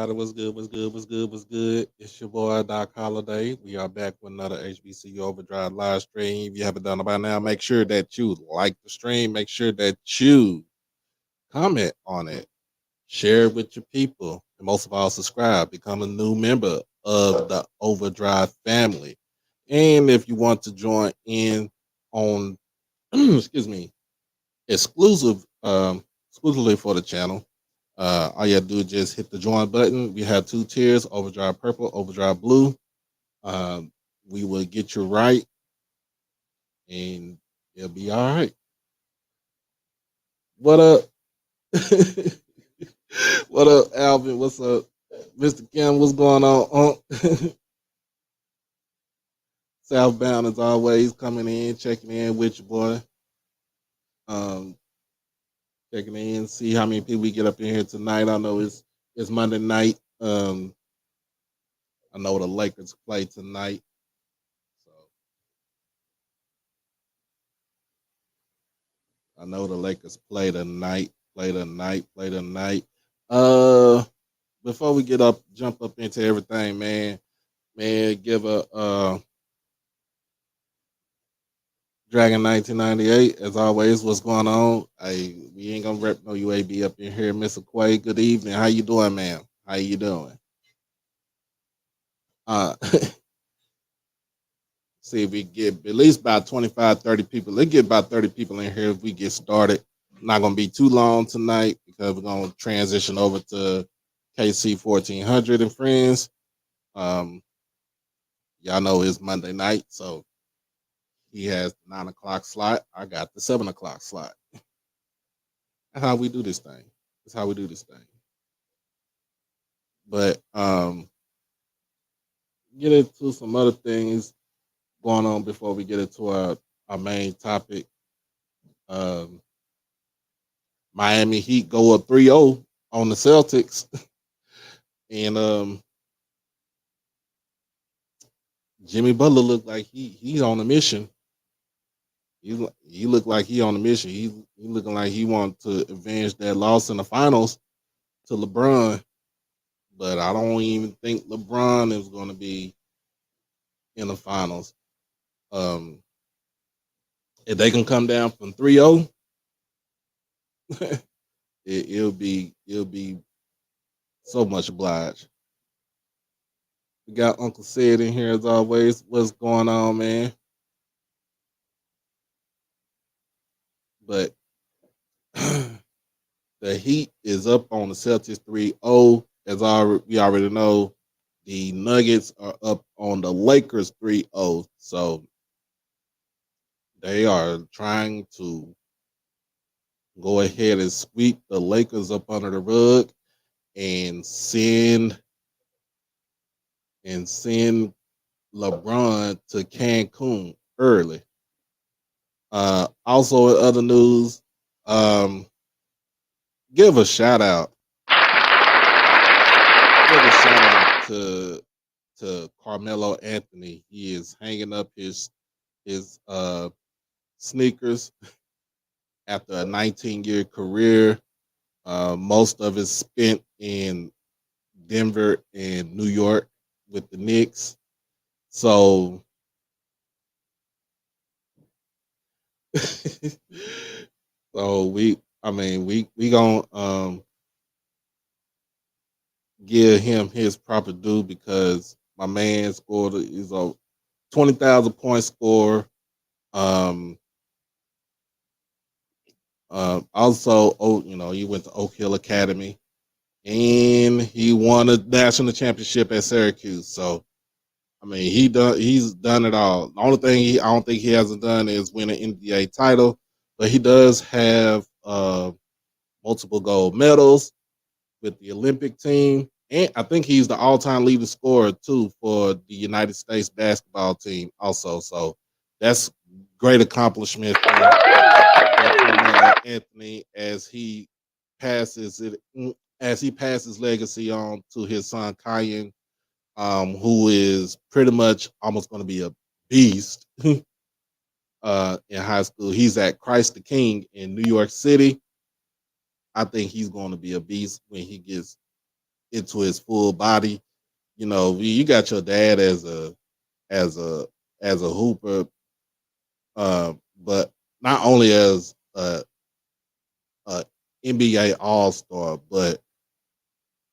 everybody? What's good? What's good? What's good? What's good? It's your boy Doc Holiday. We are back with another HBCU OverDrive live stream. If you haven't done it by now, make sure that you like the stream. Make sure that you comment on it, share it with your people, and most of all, subscribe. Become a new member of the OverDrive family. And if you want to join in on, excuse me, exclusive, exclusively for the channel. All you have to do is just hit the join button. We have two tiers: OverDrive Purple, OverDrive Blue. Um, we will get you right, and it'll be all right. What up? What up, Alvin? What's up, Mr. Kim? What's going on? Southbound as always, coming in, checking in with you, boy. Um, checking in, see how many people we get up in here tonight. I know it's Monday night. I know the Lakers play tonight. So I know the Lakers play tonight. Play tonight. Play tonight. Uh, Before we jump up into everything, man, give a Dragon 1998 as always. What's going on? We ain't gonna rep no UAB up in here, Mr. Quay. Good evening. How you doing, man? How you doing? Uh, See if we get at least about 25, 30 people. Let's get about 30 people in here if we get started. Not going to be too long tonight because we're going to transition over to KC 1400 and friends. Y'all know it's Monday night, so he has the 9 o'clock slot. I got the 7 o'clock slot. That's how we do this thing. That's how we do this thing. But get into some other things going on before we get into our main topic. Miami Heat go up 3-0 on the Celtics. And Jimmy Butler looked like he's on a mission. He looked like he on a mission. He looking like he wanted to avenge that loss in the finals to LeBron. But I don't even think LeBron is going to be in the finals. If they can come down from 3-0, it'll be so much obliged. We got Uncle Sid in here as always. What's going on, man? But the Heat is up on the Celtics 3-0. As we already know, the Nuggets are up on the Lakers 3-0. So they are trying to go ahead and sweep the Lakers up under the rug and send LeBron to Cancun early. Also, in other news, give a shout out. Give a shout out to Carmelo Anthony. He is hanging up his sneakers after a 19-year career. Most of it spent in Denver and New York with the Knicks. So so we gonna give him his proper due because my man scored is a 20,000 point score. Also, he went to Oak Hill Academy and he won a national championship at Syracuse. So he's done it all. The only thing I don't think he hasn't done is win an NBA title, but he does have multiple gold medals with the Olympic team. And I think he's the all-time leading scorer, too, for the United States basketball team also. So that's great accomplishment for Anthony as he passes legacy on to his son, Kyan, who is pretty much almost going to be a beast in high school. He's at Christ the King in New York City. I think he's going to be a beast when he gets into his full body. You know, you got your dad as a as a hooper, but not only as a NBA All Star, but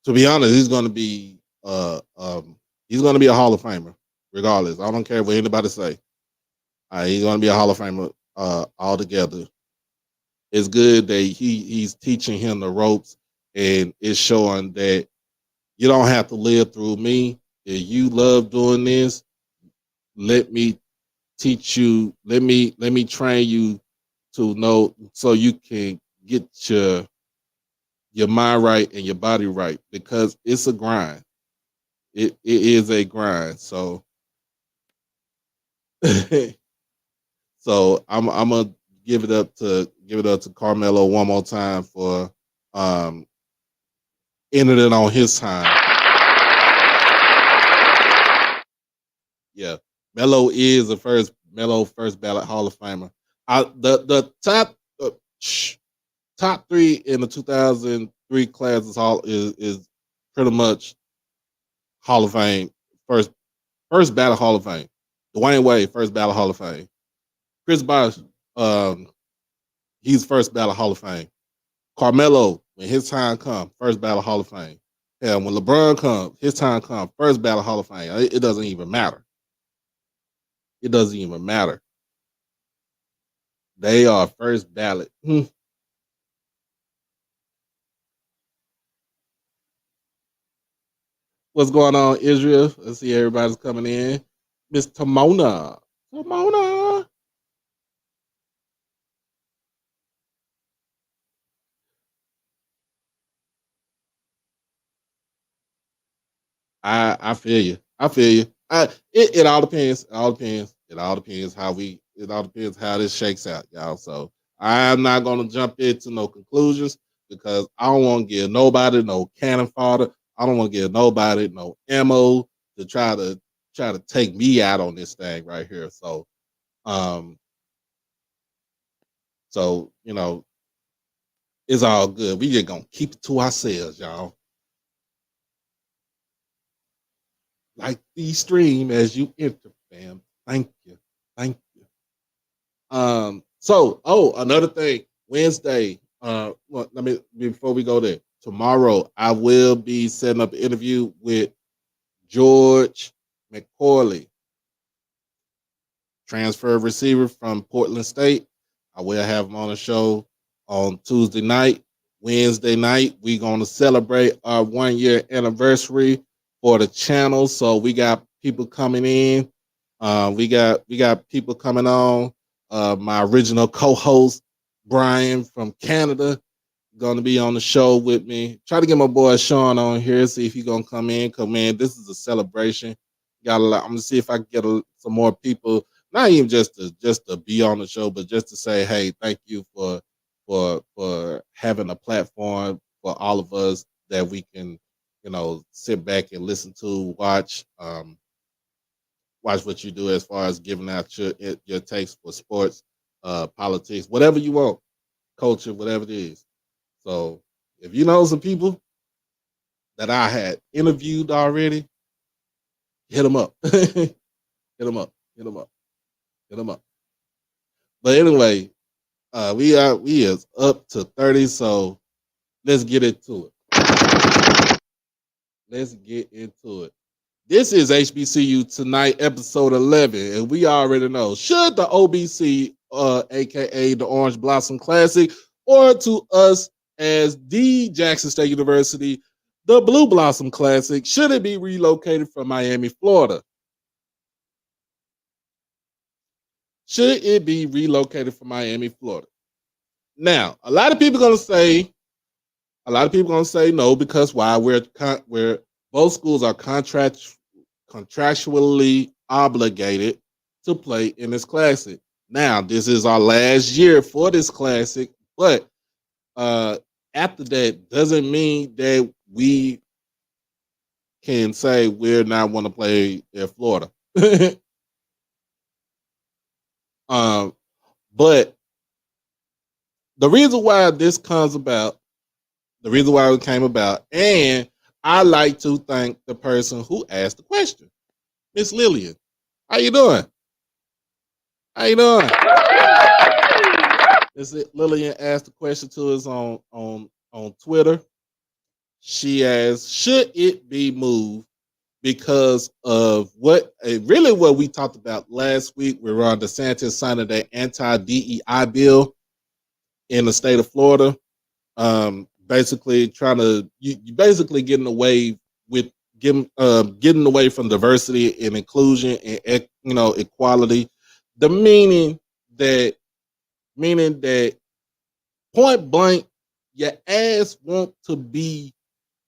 to be honest, he's going to be a Hall of Famer, regardless. I don't care what anybody say. He's going to be a Hall of Famer altogether. It's good that he's teaching him the ropes, and it's showing that you don't have to live through me. If you love doing this, let me teach you. Let me train you to know so you can get your mind right and your body right, because it's a grind. It is a grind. So so I'm gonna give it up to Carmelo one more time for um ending it on his time. Yeah, Melo first ballot Hall of Famer. The top three in the 2003 class is pretty much Hall of Fame. First ballot Hall of Fame. Dwayne Wade first ballot Hall of Fame. Chris Bosh, um, he's first ballot Hall of Fame. Carmelo, when his time comes, first ballot Hall of Fame. Yeah, when LeBron comes, his time comes, first ballot Hall of Fame. It doesn't even matter. It doesn't even matter. They are first ballot. What's going on, Israel? Let's see, everybody's coming in. Miss Tamona. Tamona. I feel you. I feel you. It all depends. It all depends. It all depends how we. It all depends how this shakes out, y'all. So I'm not gonna jump into no conclusions because I don't want to give nobody no cannon fodder. I don't want to give nobody no ammo to try to take me out on this thing right here. Um, so it's all good. We just gonna keep it to ourselves, y'all. Like the stream as you enter, fam. Thank you. Thank you. Another thing, Wednesday. Well, let me before we go there. Tomorrow, I will be setting up an interview with George McCorley, transfer receiver from Portland State. I will have him on the show on Tuesday night. Wednesday night, we're going to celebrate our 1 year anniversary for the channel. So we got people coming in. We got people coming on. My original co-host, Brian from Canada, going to be on the show with me. Try to get my boy Sean on here, see if he's going to come in. Come in. This is a celebration. Got a lot. I'm going to see if I can get some more people, not even just to be on the show, but just to say, hey, thank you for having a platform for all of us that we can, sit back and listen to, watch what you do as far as giving out your takes for sports, politics, whatever you want, culture, whatever it is. So if you know some people that I had interviewed already, hit them up. Hit them up. Hit them up. Hit them up. But anyway, we is up to 30, so let's get into it. Let's get into it. This is HBCU Tonight, episode 11, and we already know, should the OBC, aka the Orange Blossom Classic, or to us as the Jackson State University, the Blue Blossom Classic, should it be relocated from Miami, Florida? Should it be relocated from Miami, Florida? Now, a lot of people are gonna say no, because why? We're both schools are contractually obligated to play in this classic. Now, this is our last year for this classic, but after that doesn't mean that we can say we're not want to play in Florida. um, but the reason why this comes about, the reason why it came about, and I like to thank the person who asked the question, Miss Lillian. How you doing? How you doing? Miss Lillian asked the question to us on Twitter. She asked, "Should it be moved because of what we talked about last week? We were on DeSantis signing that anti-DEI bill in the state of Florida. Basically trying to you basically getting away with getting away from diversity and inclusion and equality. The meaning that point blank, your ass want to be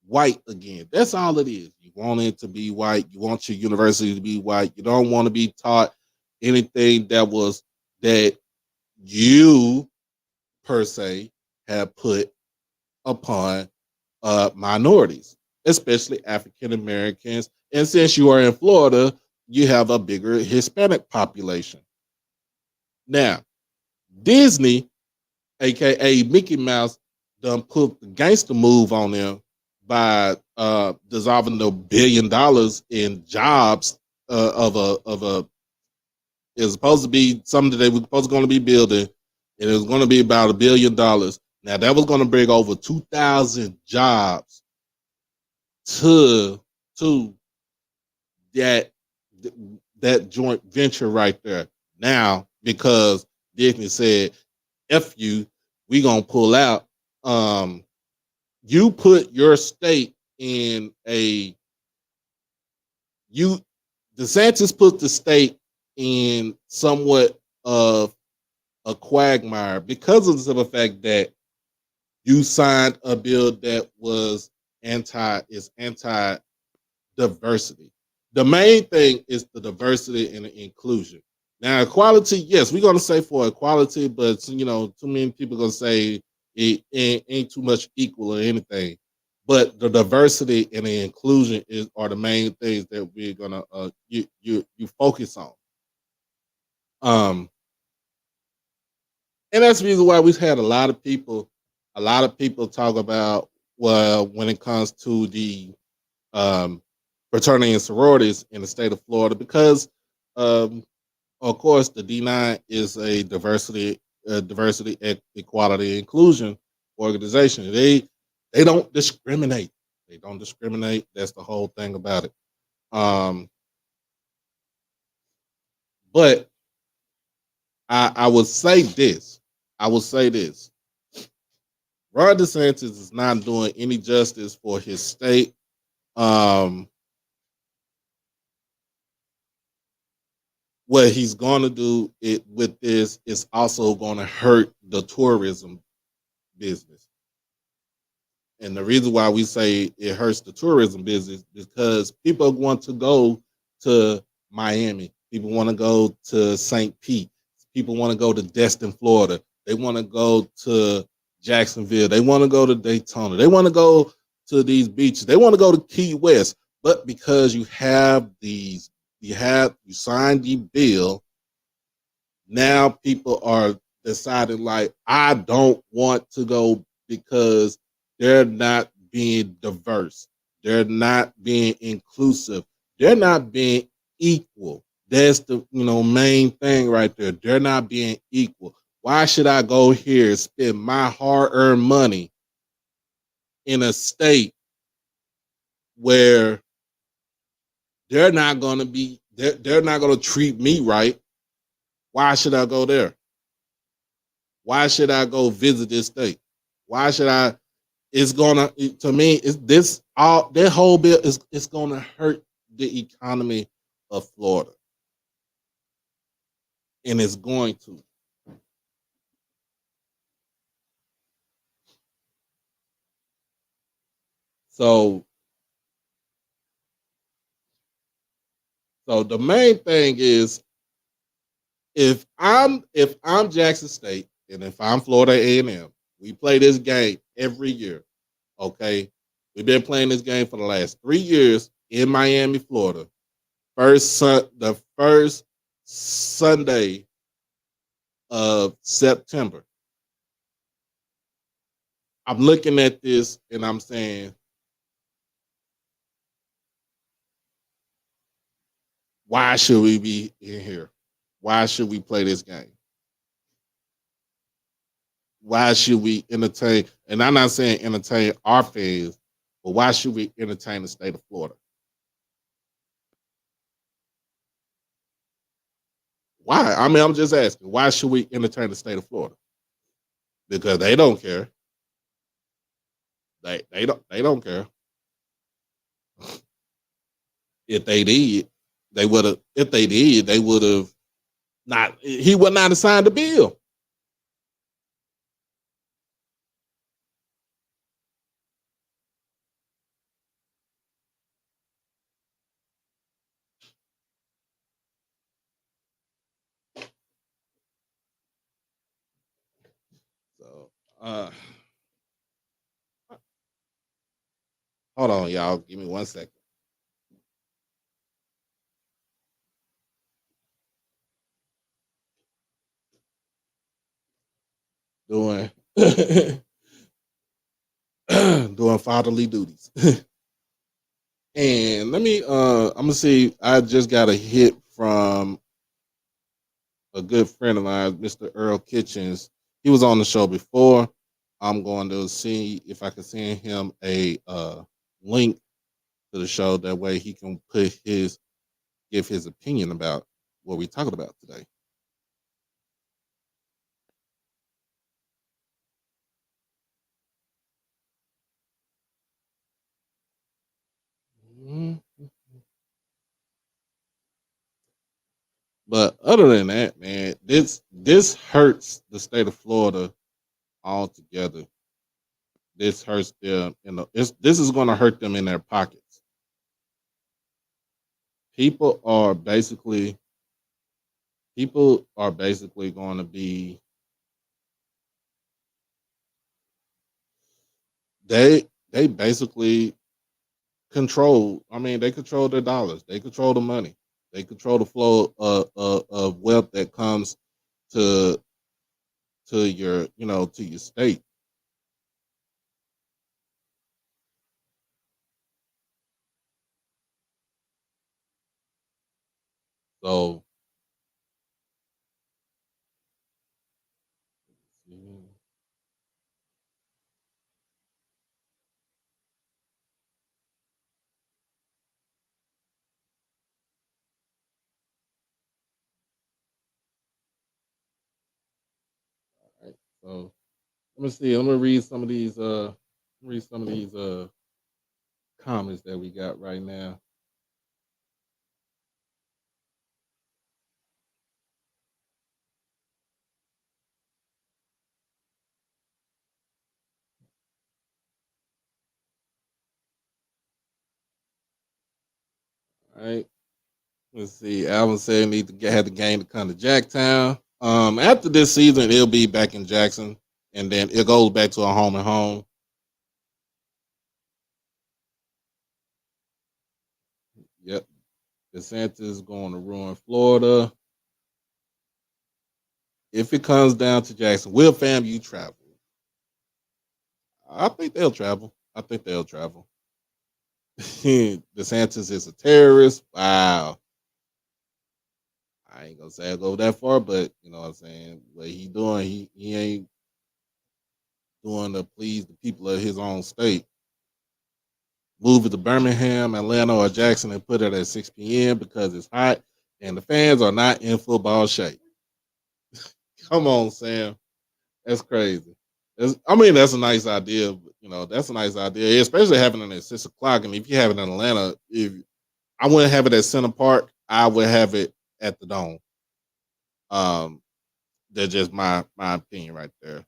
white again. That's all it is. You want it to be white. You want your university to be white. You don't want to be taught anything that you per se have put upon minorities, especially African Americans. And since you are in Florida, you have a bigger Hispanic population. Now, Disney, aka Mickey Mouse, done put the gangster move on them by dissolving the $1 billion in jobs of a it's supposed to be something that they were supposed to going to be building, and it was going to be about $1 billion. Now that was going to bring over 2,000 jobs to that that joint venture right there. Now because Disney said, "F you, we gonna pull out." You put your state in a you DeSantis put the state in somewhat of a quagmire because of the fact that you signed a bill that was anti diversity. The main thing is the diversity and the inclusion. Now, equality, yes, we're gonna say for equality, but too many people gonna say it ain't too much equal or anything. But the diversity and the inclusion are the main things that we're gonna you focus on. Um, and that's the reason why we've had a lot of people talk about, well, when it comes to the um, fraternity and sororities in the state of Florida, because um, of course the D9 is a diversity, equality, inclusion organization. They don't discriminate. They don't discriminate. That's the whole thing about it. Um, but I would say this. I would say this. Ron DeSantis is not doing any justice for his state. Um, what he's going to do with this is also going to hurt the tourism business. And the reason why we say it hurts the tourism business is because people want to go to Miami. People want to go to St. Pete. People want to go to Destin, Florida. They want to go to Jacksonville. They want to go to Daytona. They want to go to these beaches. They want to go to Key West. But because you signed the bill, now people are deciding like, I don't want to go because they're not being diverse. They're not being inclusive. They're not being equal. That's the main thing right there. They're not being equal. Why should I go here and spend my hard-earned money in a state where they're not gonna treat me right? Why should I go there? Why should I go visit this state? Why should I? It's gonna to me. It's this all that whole bill is it's gonna hurt the economy of Florida, and it's going to. So, so the main thing is if I'm Jackson State and if I'm Florida A&M, we play this game every year. Okay, we've been playing this game for the last 3 years in Miami, Florida. The first Sunday of September. I'm looking at this and I'm saying, Why should we be in here? Why should we play this game? Why should we entertain? And I'm not saying entertain our fans, but why should we entertain the state of Florida? Why? I mean, I'm just asking. Why should we entertain the state of Florida? Because they don't care. They don't care. If they did, they would have. If they did, they would have not. He would not have signed the bill. So, hold on, y'all. Give me 1 second. Doing doing fatherly duties. And let me I'm gonna see. I just got a hit from a good friend of mine, Mr. Earl Kitchens. He was on the show before. I'm going to see if I can send him a link to the show. That way he can give his opinion about what we talking about today. Mhm. But other than that, man, this hurts the state of Florida altogether. This hurts them. This is going to hurt them in their pockets. People are basically going to be they basically control. I mean, they control their dollars. They control the money. They control the flow of wealth that comes to your to your state. So right, so let me see. I'm gonna read some of these. Read some of these comments that we got right now. All right. Let's see. Alvin said need to have the game to come to Jacktown. After this season, it'll be back in Jackson, and then it goes back to a home and home. Yep. DeSantis is going to ruin Florida. If it comes down to Jackson, will FAMU travel? I think they'll travel. I think they'll travel. DeSantis is a terrorist. Wow. I ain't gonna say I go that far, but you know what I'm saying. What he doing, he ain't doing to please the people of his own state. Move it to Birmingham, Atlanta, or Jackson and put it at 6 p.m. because it's hot and the fans are not in football shape. Come on, Sam. That's crazy. I mean, that's a nice idea. That's a nice idea, especially having it at 6 o'clock. And if you have it in Atlanta, if I wouldn't have it at Center Park, I would have it at the Dome. That's just my opinion right there.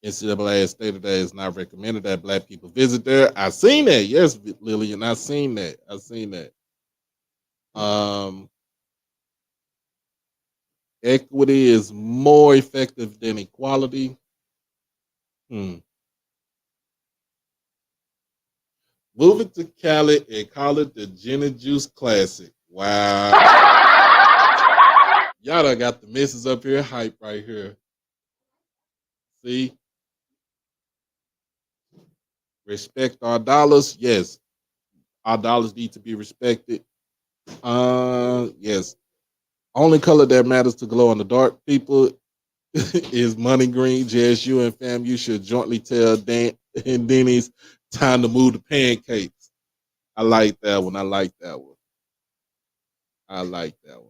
NCAA has stated that it's not recommended that black people visit there. I seen that, yes, Lillian. I seen that. I seen that. Um, Equity is more effective than equality. Hmm. Move it to Cali and call it the Gin and Juice Classic. Wow. Y'all done got the misses up here hype right here. See? Respect our dollars. Yes. Our dollars need to be respected. Yes. Only color that matters to glow in the dark people is money green. JSU and FAMU should jointly tell Dan and Denny's time to move the pancakes. I like that one. I like that one. I like that one.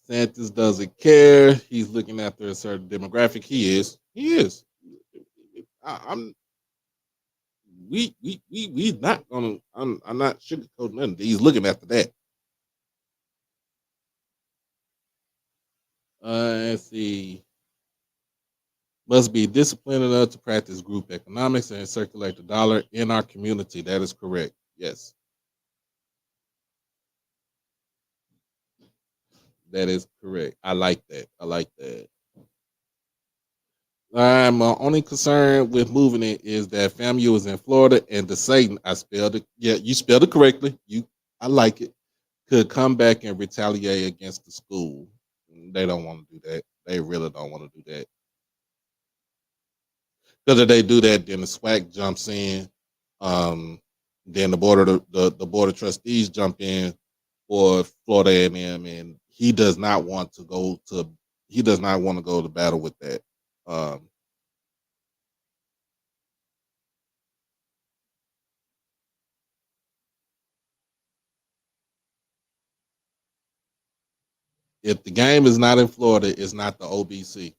Santos doesn't care. He's looking after a certain demographic. He is. He is. I'm. We not gonna. I'm not sugarcoating nothing. He's looking after that. Let's see. Must be disciplined enough to practice group economics and circulate the dollar in our community. That is correct. Yes, that is correct. I like that. I like that. My only concern with moving it is that FAMU is in Florida and the Satan, I spelled it. Yeah, you spelled it correctly. I like it. Could come back and retaliate against the school. They don't want to do that. They really don't want to do that. Because if they do that, then the SWAC jumps in. Um, then the board of trustees jump in for Florida A&M, and he does not want to go to. He does not want to go to battle with that. Um, if the game is not in Florida, it's not the OBC.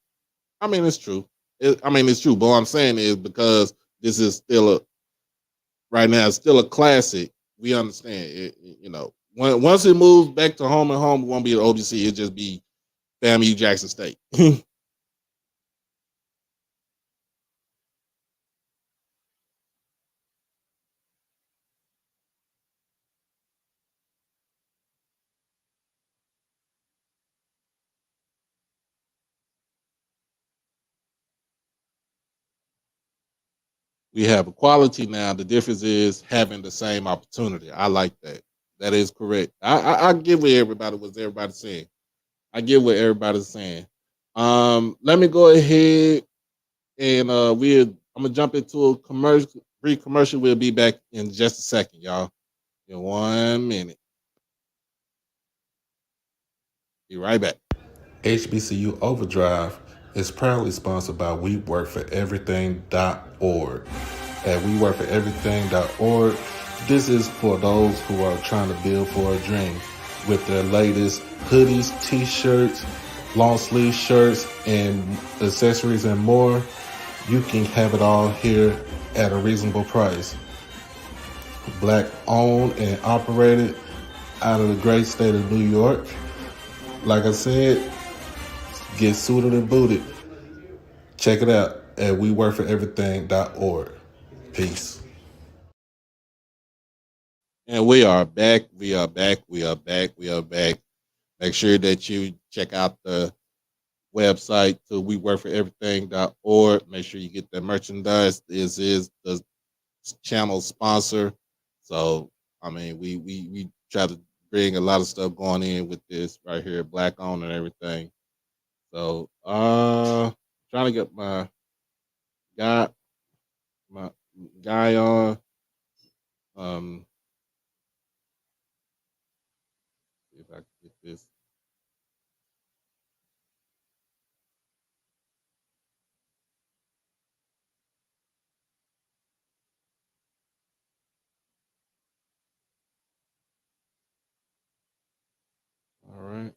I mean, it's true. It's true. But what I'm saying is because this is still a right now, it's still a classic. We understand it. Once it moves back to home and home, it won't be the OBC. It'll just be FAMU Jackson State. We have equality now. The difference is having the same opportunity. I like that. That is correct. I get what everybody's saying. I get what everybody's saying. Let me go ahead and I'm gonna jump into a brief commercial. We'll be back in just a second, y'all. In 1 minute. Be right back. HBCU Overdrive is proudly sponsored by WeWorkForEverything.org. At WeWorkForEverything.org, this is for those who are trying to build for a dream. With their latest hoodies, t-shirts, long sleeve shirts, and accessories and more, you can have it all here at a reasonable price. Black owned and operated out of the great state of New York. Like I said, get suited and booted. Check it out at WeWorkForEverything.org. Peace. And we are back. We are back. We are back. We are back. Make sure that you check out the website to WeWorkForEverything.org. Make sure you get the merchandise. This is the channel sponsor. So we try to bring a lot of stuff going in with this right here, black owned and everything. So trying to get guy my guy on. Um see if I can get this. All right.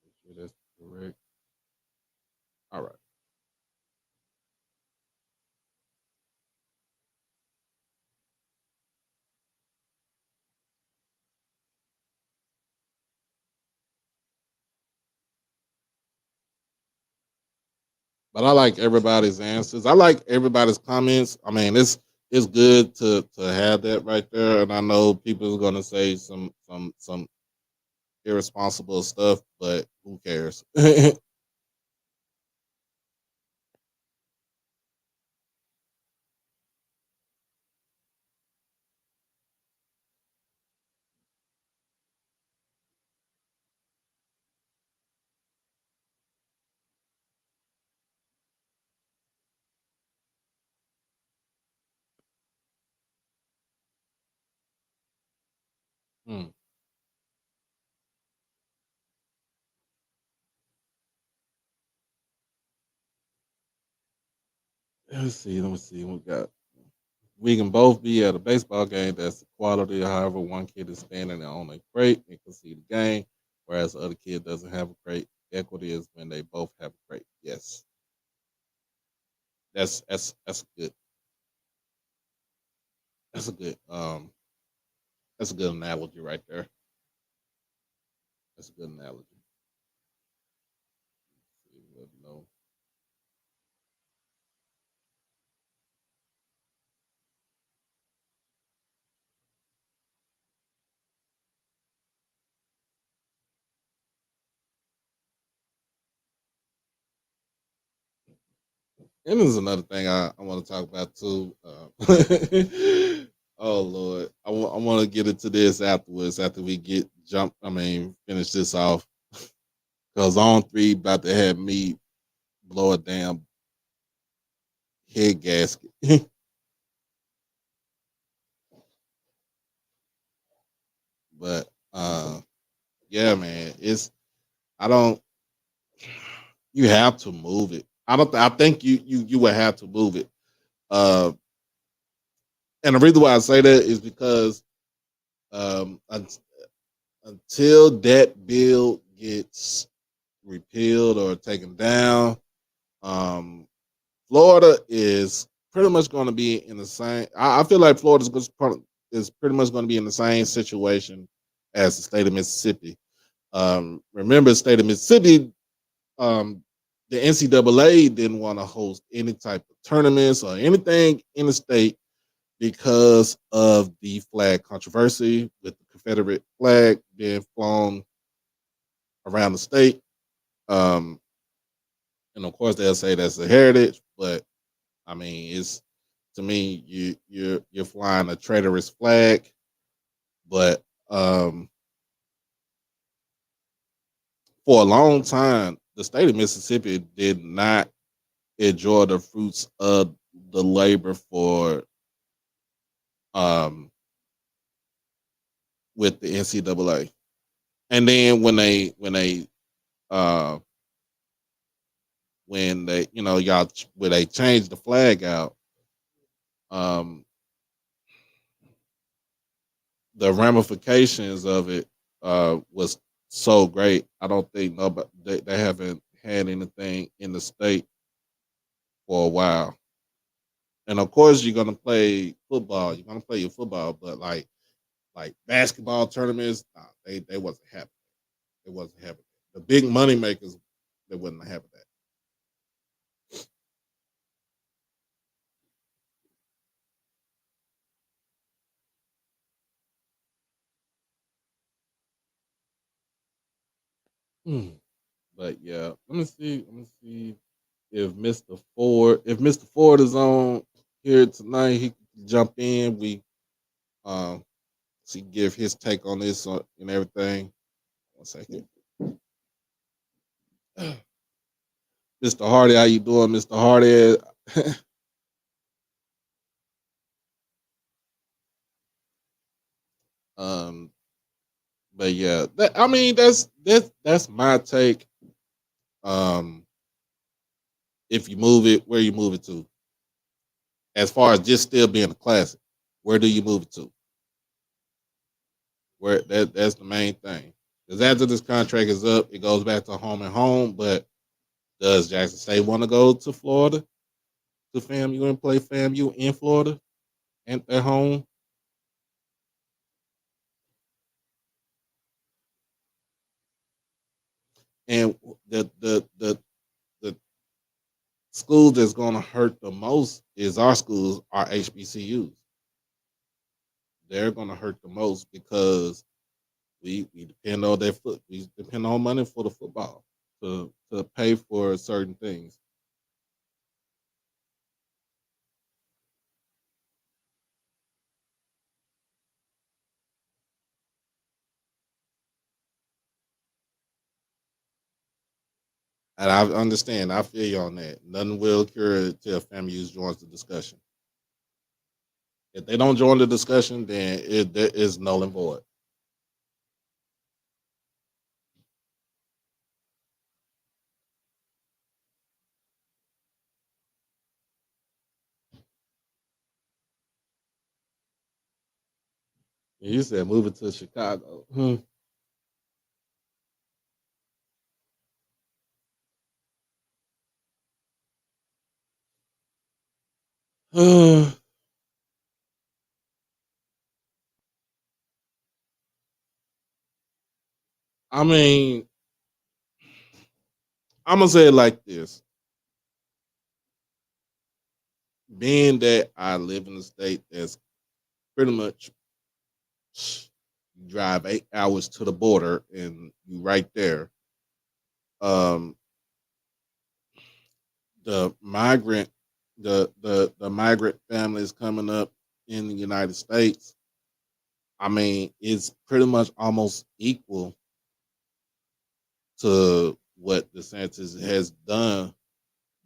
Make sure that's correct. All right. But I like everybody's answers. I like everybody's comments. It's good to have that right there. And I know people are gonna say some irresponsible stuff, but who cares? Mm. Let's see. Let me see. What we got? We can both be at a baseball game that's quality. However, one kid is standing on a crate and can see the game, whereas the other kid doesn't have a crate. Equity is when they both have a crate. Yes, that's good. That's a good that's a good analogy right there. That's a good analogy. No. And there's another thing I want to talk about too. Oh Lord, I want to get into this afterwards after we get jump. I mean, finish this off because on three about to have me blow a damn head gasket. But yeah, man, it's I don't. You have to move it. I don't. I think you would have to move it. Uh, and the reason why I say that is because um, un- until that bill gets repealed or taken down, um, Florida is pretty much going to be in the same. I feel like Florida is pretty much going to be in the same situation as the state of Mississippi. Remember, the state of Mississippi, um, the NCAA didn't want to host any type of tournaments or anything in the state because of the flag controversy with the Confederate flag being flown around the state. Um, and of course, they'll say that's a heritage, but I mean, it's to me, you're flying a traitorous flag. But for a long time, the state of Mississippi did not enjoy the fruits of the labor for um with the NCAA. And then uh when they y'all when they changed the flag out, um the ramifications of it was so great. I don't think nobody they haven't had anything in the state for a while. And of course, you're gonna play football. You're gonna play your football, but like basketball tournaments, nah, they wasn't happy. It wasn't happy. The big money makers, they wasn't happy that. Mm. But yeah, let me see. Let me see if Mr. Ford is on here tonight, he can jump in. We um see give his take on this and everything. One second. Mr. Hardy, how you doing, Mr. Hardy? um, but yeah, I mean that's my take. Um, if you move it, where you move it to? As far as just still being a classic, where do you move it to? Where that's the main thing. Because after this contract is up, it goes back to home and home. But does Jackson State want to go to Florida to FAMU and play FAMU in Florida and at home? And the school that's going to hurt the most is our schools, our HBCUs. They're going to hurt the most because we depend on their foot. We depend on money for the football to pay for certain things. And I understand. I feel you on that. Nothing will cure it till FAMU joins the discussion. If they don't join the discussion, then it is null and void. You said moving to Chicago. Hmm. I mean, I'm gonna say it like this: being that I live in a state that's pretty much you drive 8 hours to the border and you right there. Um, the migrant, the migrant families coming up in the United States. I mean, it's pretty much almost equal to what DeSantis has done,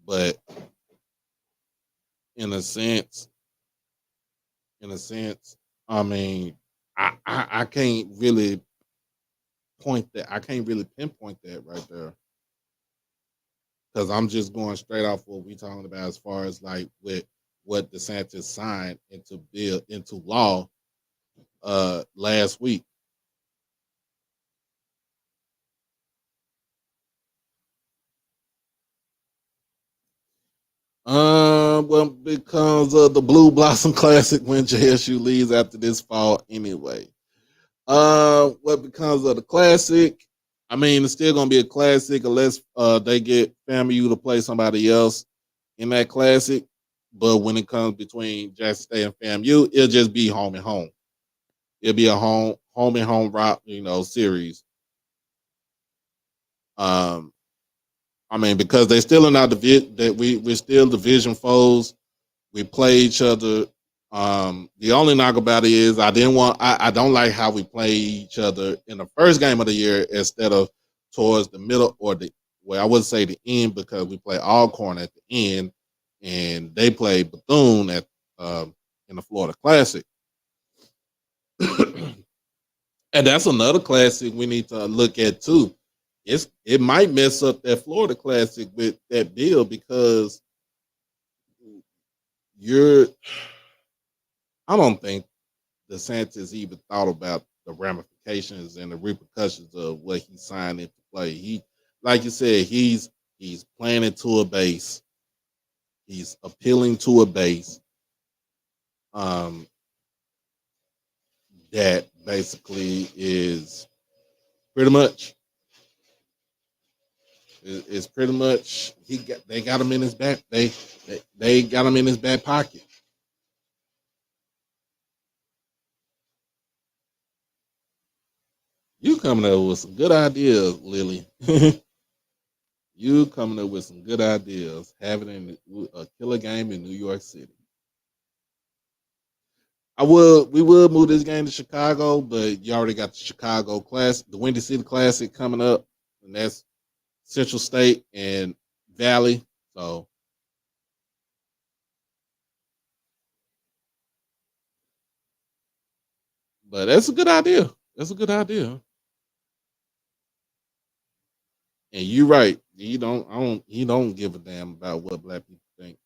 but in a sense, in a sense, I mean, I can't really point that. I can't really pinpoint that right there because I'm just going straight off what we talking about as far as like with what DeSantis signed into bill into law last week. Well, because of the Blue Blossom Classic when JSU leaves after this fall anyway. Well, because of the classic, I mean, it's still gonna be a classic unless they get Famu to play somebody else in that classic. But when it comes between Jackson State and FAMU, it'll just be home and home. It'll be a home and home route, series. Um, I mean, because they still in our division, that we're still division foes. We play each other. The only knock about it is I don't like how we play each other in the first game of the year instead of towards the middle or the well, I would say the end because we play Alcorn at the end and they play Bethune at in the Florida Classic. And that's another classic we need to look at too. It might mess up that Florida Classic with that bill because you're I don't think DeSantis even thought about the ramifications and the repercussions of what he signed into play. He, like you said, he's playing it to a base. He's appealing to a base um, that basically is pretty much is pretty much they got him in his back they got him in his back pocket. You coming up with some good ideas, Lily. You coming up with some good ideas. Having a killer game in New York City. We will move this game to Chicago, but you already got the Chicago class, the Windy City Classic coming up, and that's Central State and Valley. So, but that's a good idea. That's a good idea. And you're right. He don't give a damn about what black people think.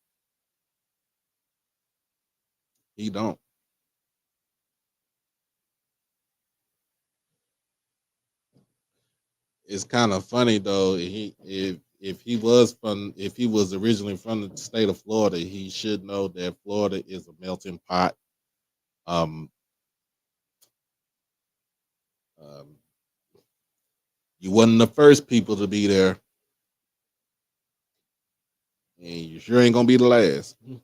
He don't. It's kind of funny though. If he was originally from the state of Florida, he should know that Florida is a melting pot. Um, um you wasn't the first people to be there, and you sure ain't gonna be the last. See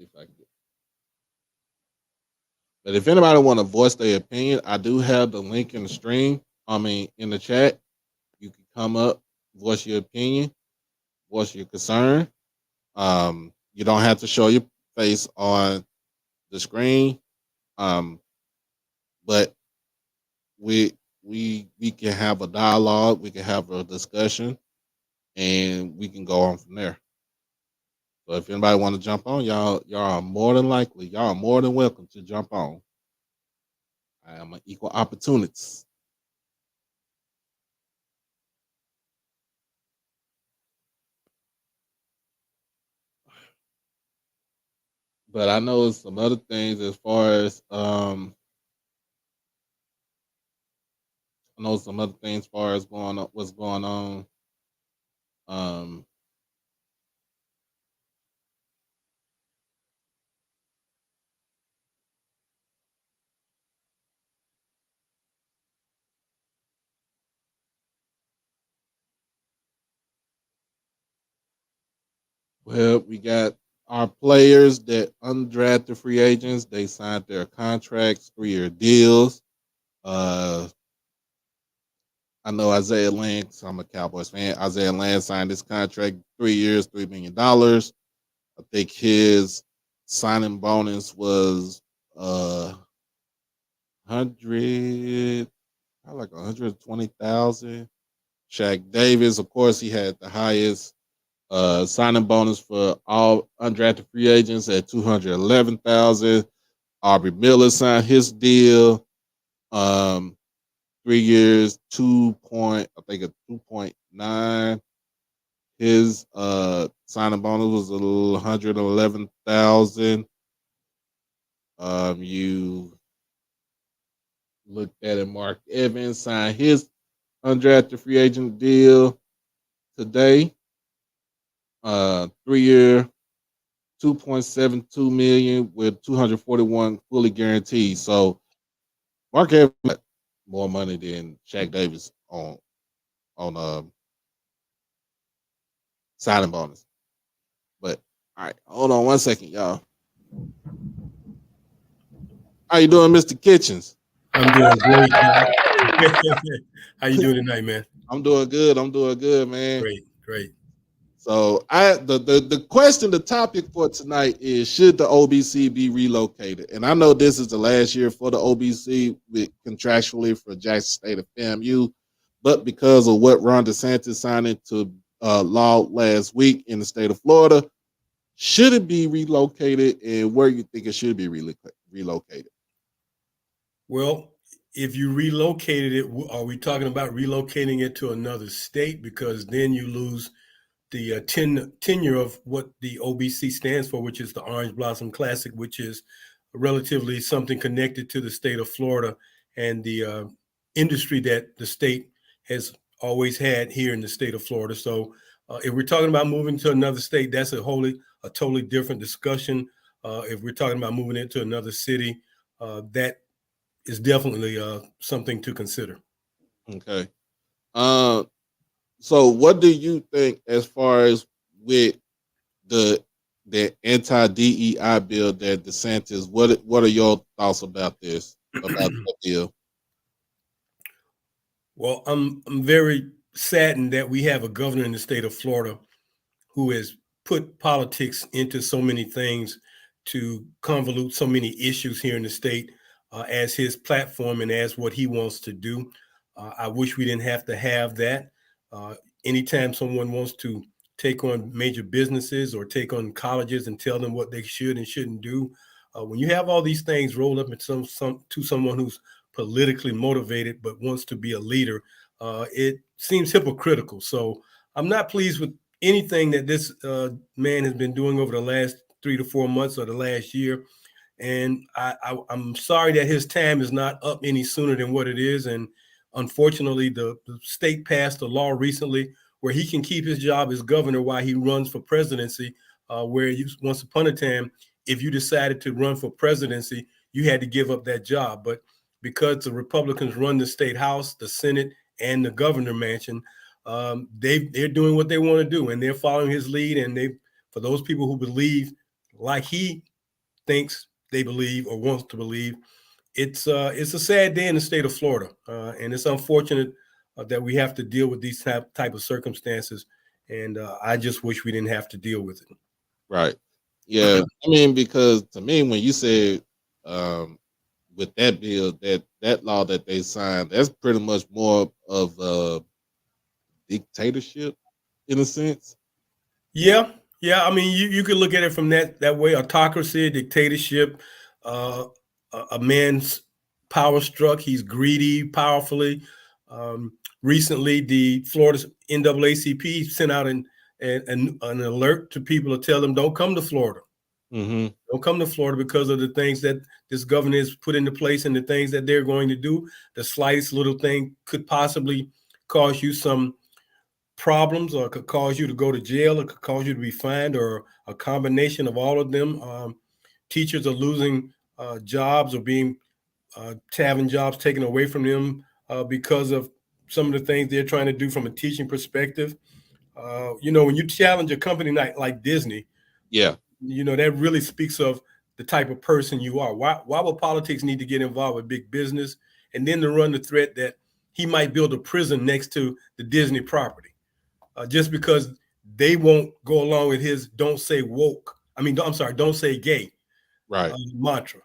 if I can But if anybody want to voice their opinion, I do have the link in the stream. I mean, in the chat, you can come up, voice your opinion, voice your concern. You don't have to show your face on the screen, um, but we can have a dialogue, we can have a discussion, and we can go on from there. So if anybody want to jump on, y'all are more than likely, y'all are more than welcome to jump on. I am an equal opportunist. But I know some other things as far as I know some other things as far as going on, what's going on. Um, well, we got our players that undrafted free agents. They signed their contracts, 3-year deals. Uh, I know Isaiah Land, 'cause I'm a Cowboys fan. Isaiah Land signed his contract, 3 years, $3 million. I think his signing bonus was 100, probably like 120,000. Shaq Davis, of course, he had the highest signing bonus for all undrafted free agents at 211,000. Aubrey Miller signed his deal. 3 years, 2.9. His signing bonus was 111,000. You looked at it. Mark Evans signed his undrafted free agent deal today. 3 year, 2.72 million with 241 fully guaranteed. So Mark Evans got more money than Shaq Davis on signing bonus. But all right, hold on 1 second, y'all. How you doing, Mr. Kitchens? I'm doing great, Doc. How you doing tonight, man? I'm doing good. I'm doing good, man. Great, great. So the question, the topic for tonight is, should the OBC be relocated? And I know this is the last year for the OBC with contractually for Jackson State of FAMU, but because of what Ron DeSantis signed into law last week in the state of Florida, should it be relocated, and where you think it should be relocated? Well, if you relocated it, are we talking about relocating it to another state? Because then you lose the tenure of what the OBC stands for, which is the Orange Blossom Classic, which is relatively something connected to the state of Florida and the industry that the state has always had here in the state of Florida. So if we're talking about moving to another state, that's a totally different discussion. If we're talking about moving into another city, that is definitely something to consider. Okay. Uh, so what do you think as far as with the anti DEI bill that DeSantis? What are your thoughts about this, about that deal? Well, I'm very saddened that we have a governor in the state of Florida who has put politics into so many things to convolute so many issues here in the state as his platform and as what he wants to do. I wish we didn't have to have that. Uh, Anytime someone wants to take on major businesses or take on colleges and tell them what they should and shouldn't do, when you have all these things rolled up into to someone who's politically motivated but wants to be a leader, it seems hypocritical. So I'm not pleased with anything that this man has been doing over the last 3 to 4 months or the last year. And I'm sorry that his time is not up any sooner than what it is. And unfortunately, the state passed a law recently where he can keep his job as governor while he runs for presidency. Where once upon a time, if you decided to run for presidency, you had to give up that job. But because the Republicans run the state house, the Senate, and the governor mansion, they're doing what they want to do, and they're following his lead. And for those people who believe like he thinks they believe or wants to believe, it's a sad day in the state of Florida, and it's unfortunate that we have to deal with these type of circumstances. And I just wish we didn't have to deal with it. Right. Yeah. I mean, because to me, when you said um, with that bill, that law that they signed, that's pretty much more of a dictatorship in a sense. Yeah, yeah. I mean, you could look at it from that way: autocracy, dictatorship. Uh, a man's power struck. He's greedy, powerfully. Recently, the Florida NAACP sent out an alert to people to tell them don't come to Florida. Mm-hmm. Don't come to Florida because of the things that this governor has put into place and the things that they're going to do. The slightest little thing could possibly cause you some problems, or could cause you to go to jail, or could cause you to be fined, or a combination of all of them. Teachers are losing jobs, or being having jobs taken away from them because of some of the things they're trying to do from a teaching perspective. When you challenge a company like Disney, Yeah. that really speaks of the type of person you are. Why would politics need to get involved with big business, and then to run the threat that he might build a prison next to the Disney property, just because they won't go along with his "don't say woke"? I'm sorry, "don't say gay" Right. mantra.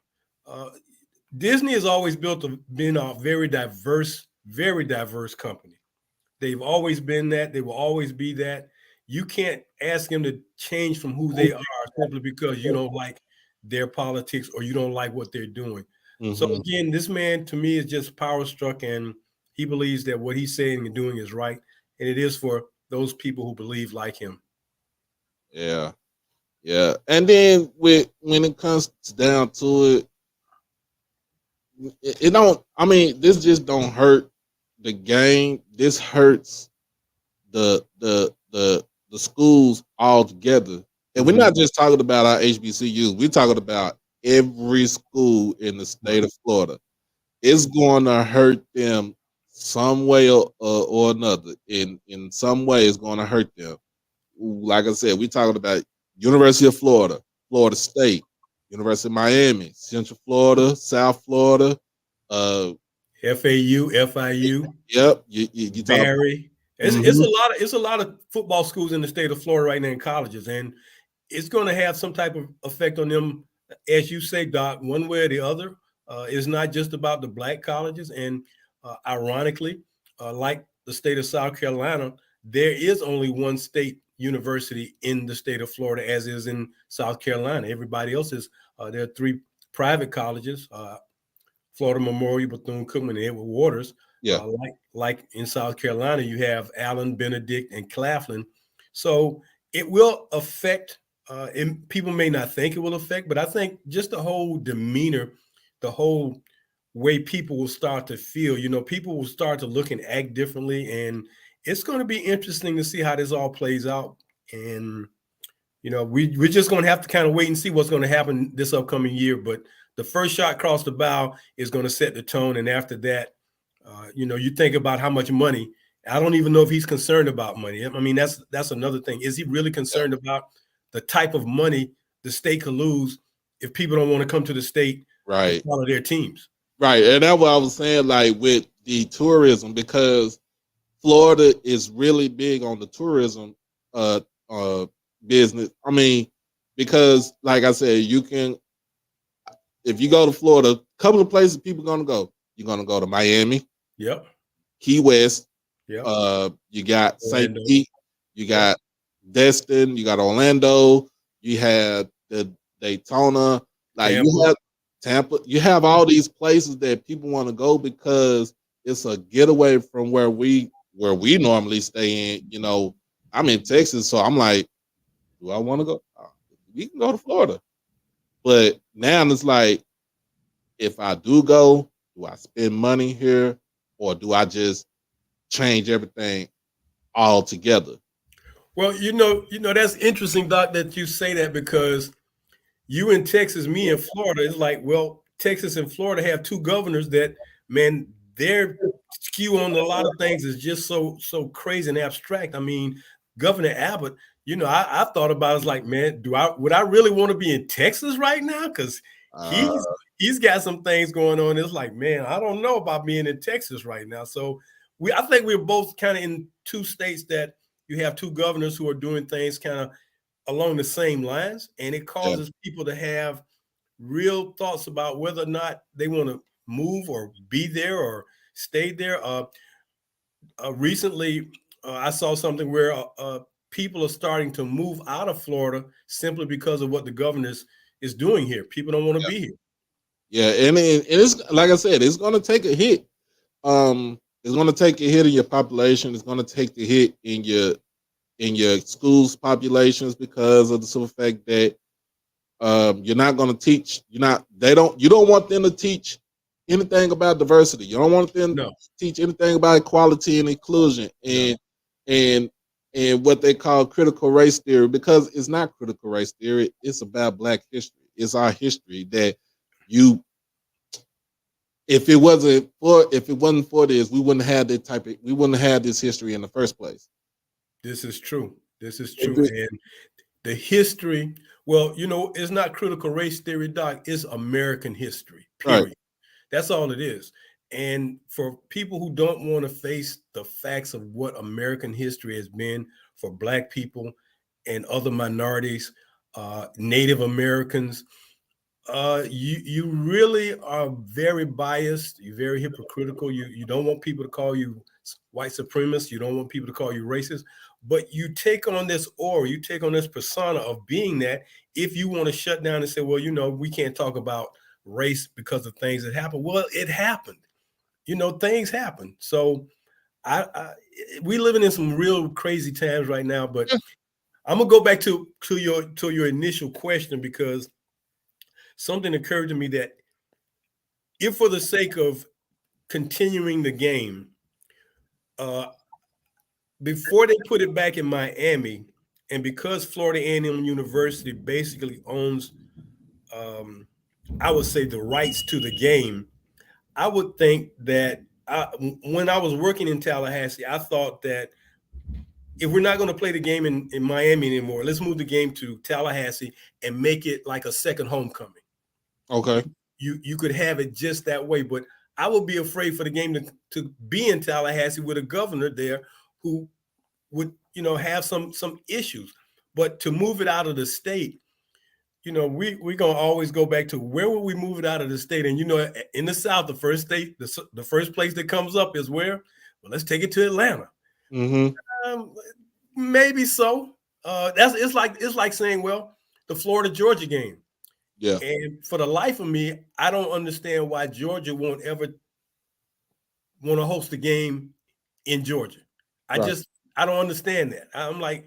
Disney has always been a very diverse company. They've always been that. They will always be that. You can't ask them to change from who they are simply because you don't like their politics or you don't like what they're doing. So Mm-hmm. again, this man to me is just power struck, and he believes that what he's saying and doing is right, and it is for those people who believe like him. Yeah. Yeah. And then when it comes down to it don't. I mean, this just don't hurt the game. This hurts the schools altogether. And we're not just talking about our HBCUs. We're talking about every school in the state of Florida. It's going to hurt them some way or another. In some way, it's going to hurt them. Like I said, we're talking about University of Florida, Florida State, University of Miami, Central Florida, South Florida, FAU, FIU. Yep, you talk. Barry. Mhm. It's a lot of football schools in the state of Florida right now in colleges, and it's going to have some type of effect on them, as you say, Doc, one way or the other. It's not just about the black colleges, and ironically, like the state of South Carolina, there is only one state university in the state of Florida, as is in South Carolina. Everybody else is there are 3 private colleges. Florida Memorial, Bethune-Cookman, and Edward Waters. Yeah. Like in South Carolina, you have Allen, Benedict, and Claflin. So it will affect, and people may not think it will affect, but I think just the whole demeanor, the whole way people will start to feel, people will start to look and act differently. And it's going to be interesting to see how this all plays out. And, we're just going to have to kind of wait and see what's going to happen this upcoming year. But the first shot across the bow is going to set the tone. And after that, you think about how much money. I don't even know if he's concerned about money. I mean, that's another thing. Is he really concerned about the type of money the state could lose if people don't want to come to the state and follow their teams? Right. And that's what I was saying, like with the tourism, because Florida is really big on the tourism business. I mean, because like I said, if you go to Florida, a couple of places people are gonna go. You're gonna go to Miami. Yep. Key West. Yep. You got St. Pete. You got Destin. You got Orlando. You have the Daytona. Like Tampa. you have Tampa. You have all these places that people want to go because it's a getaway from where we normally stay in. I'm in Texas, so I'm like, do I want to go? We can go to Florida. But now it's like, if I do go, do I spend money here, or do I just change everything altogether? Well, that's interesting, Doc, that you say that, because you in Texas, me in Florida. It's like, well, Texas and Florida have 2 governors that, man, their skew on a lot of things is just so crazy and abstract. I mean, Governor Abbott, I thought about it, it's like, man, would I really want to be in Texas right now? Because he's got some things going on. It's like, man, I don't know about being in Texas right now. So I think we're both kind of in 2 states that you have 2 governors who are doing things kind of along the same lines, and it causes people to have real thoughts about whether or not they want to move or be there or stay there. Recently, I saw something where people are starting to move out of Florida simply because of what the governor is doing here. People don't want to be here. Yeah, and it's like I said, it's going to take a hit. It's going to take a hit in your population. It's going to take the hit in your schools populations because of the simple fact that You're not going to teach. You don't want them to teach anything about diversity. You don't want them to teach anything about equality and inclusion and what they call critical race theory, because it's not critical race theory. It's about Black history. It's our history that you. If it wasn't for this, we wouldn't have we wouldn't have this history in the first place. This is true. And the history, well, it's not critical race theory, Doc. It's American history, period. Right. That's all it is. And for people who don't want to face the facts of what American history has been for Black people and other minorities, Native Americans, you really are very biased. You're very hypocritical. You don't want people to call you white supremacist. You don't want people to call you racist. But you take on this aura, you take on this persona of being that if you want to shut down and say, well, we can't talk about race because of things that happened. Well, it happened. Things happen. So we living in some real crazy times right now. But I'm gonna go back to your initial question, because something occurred to me that if for the sake of continuing the game, before they put it back in Miami, and because Florida A&M University basically owns, I would say, the rights to the game, I would think that when I was working in Tallahassee, I thought that if we're not going to play the game in Miami anymore, let's move the game to Tallahassee and make it like a second homecoming. Okay. You could have it just that way, but I would be afraid for the game to be in Tallahassee with a governor there who would, have some issues. But to move it out of the state, we're going to always go back to where will we move it out of the state? And, in the South, the first place that comes up is where? Well, let's take it to Atlanta. Mm-hmm. Maybe so. It's like saying, well, the Florida-Georgia game. Yeah. And for the life of me, I don't understand why Georgia won't ever want to host a game in Georgia. I don't understand that. I'm like,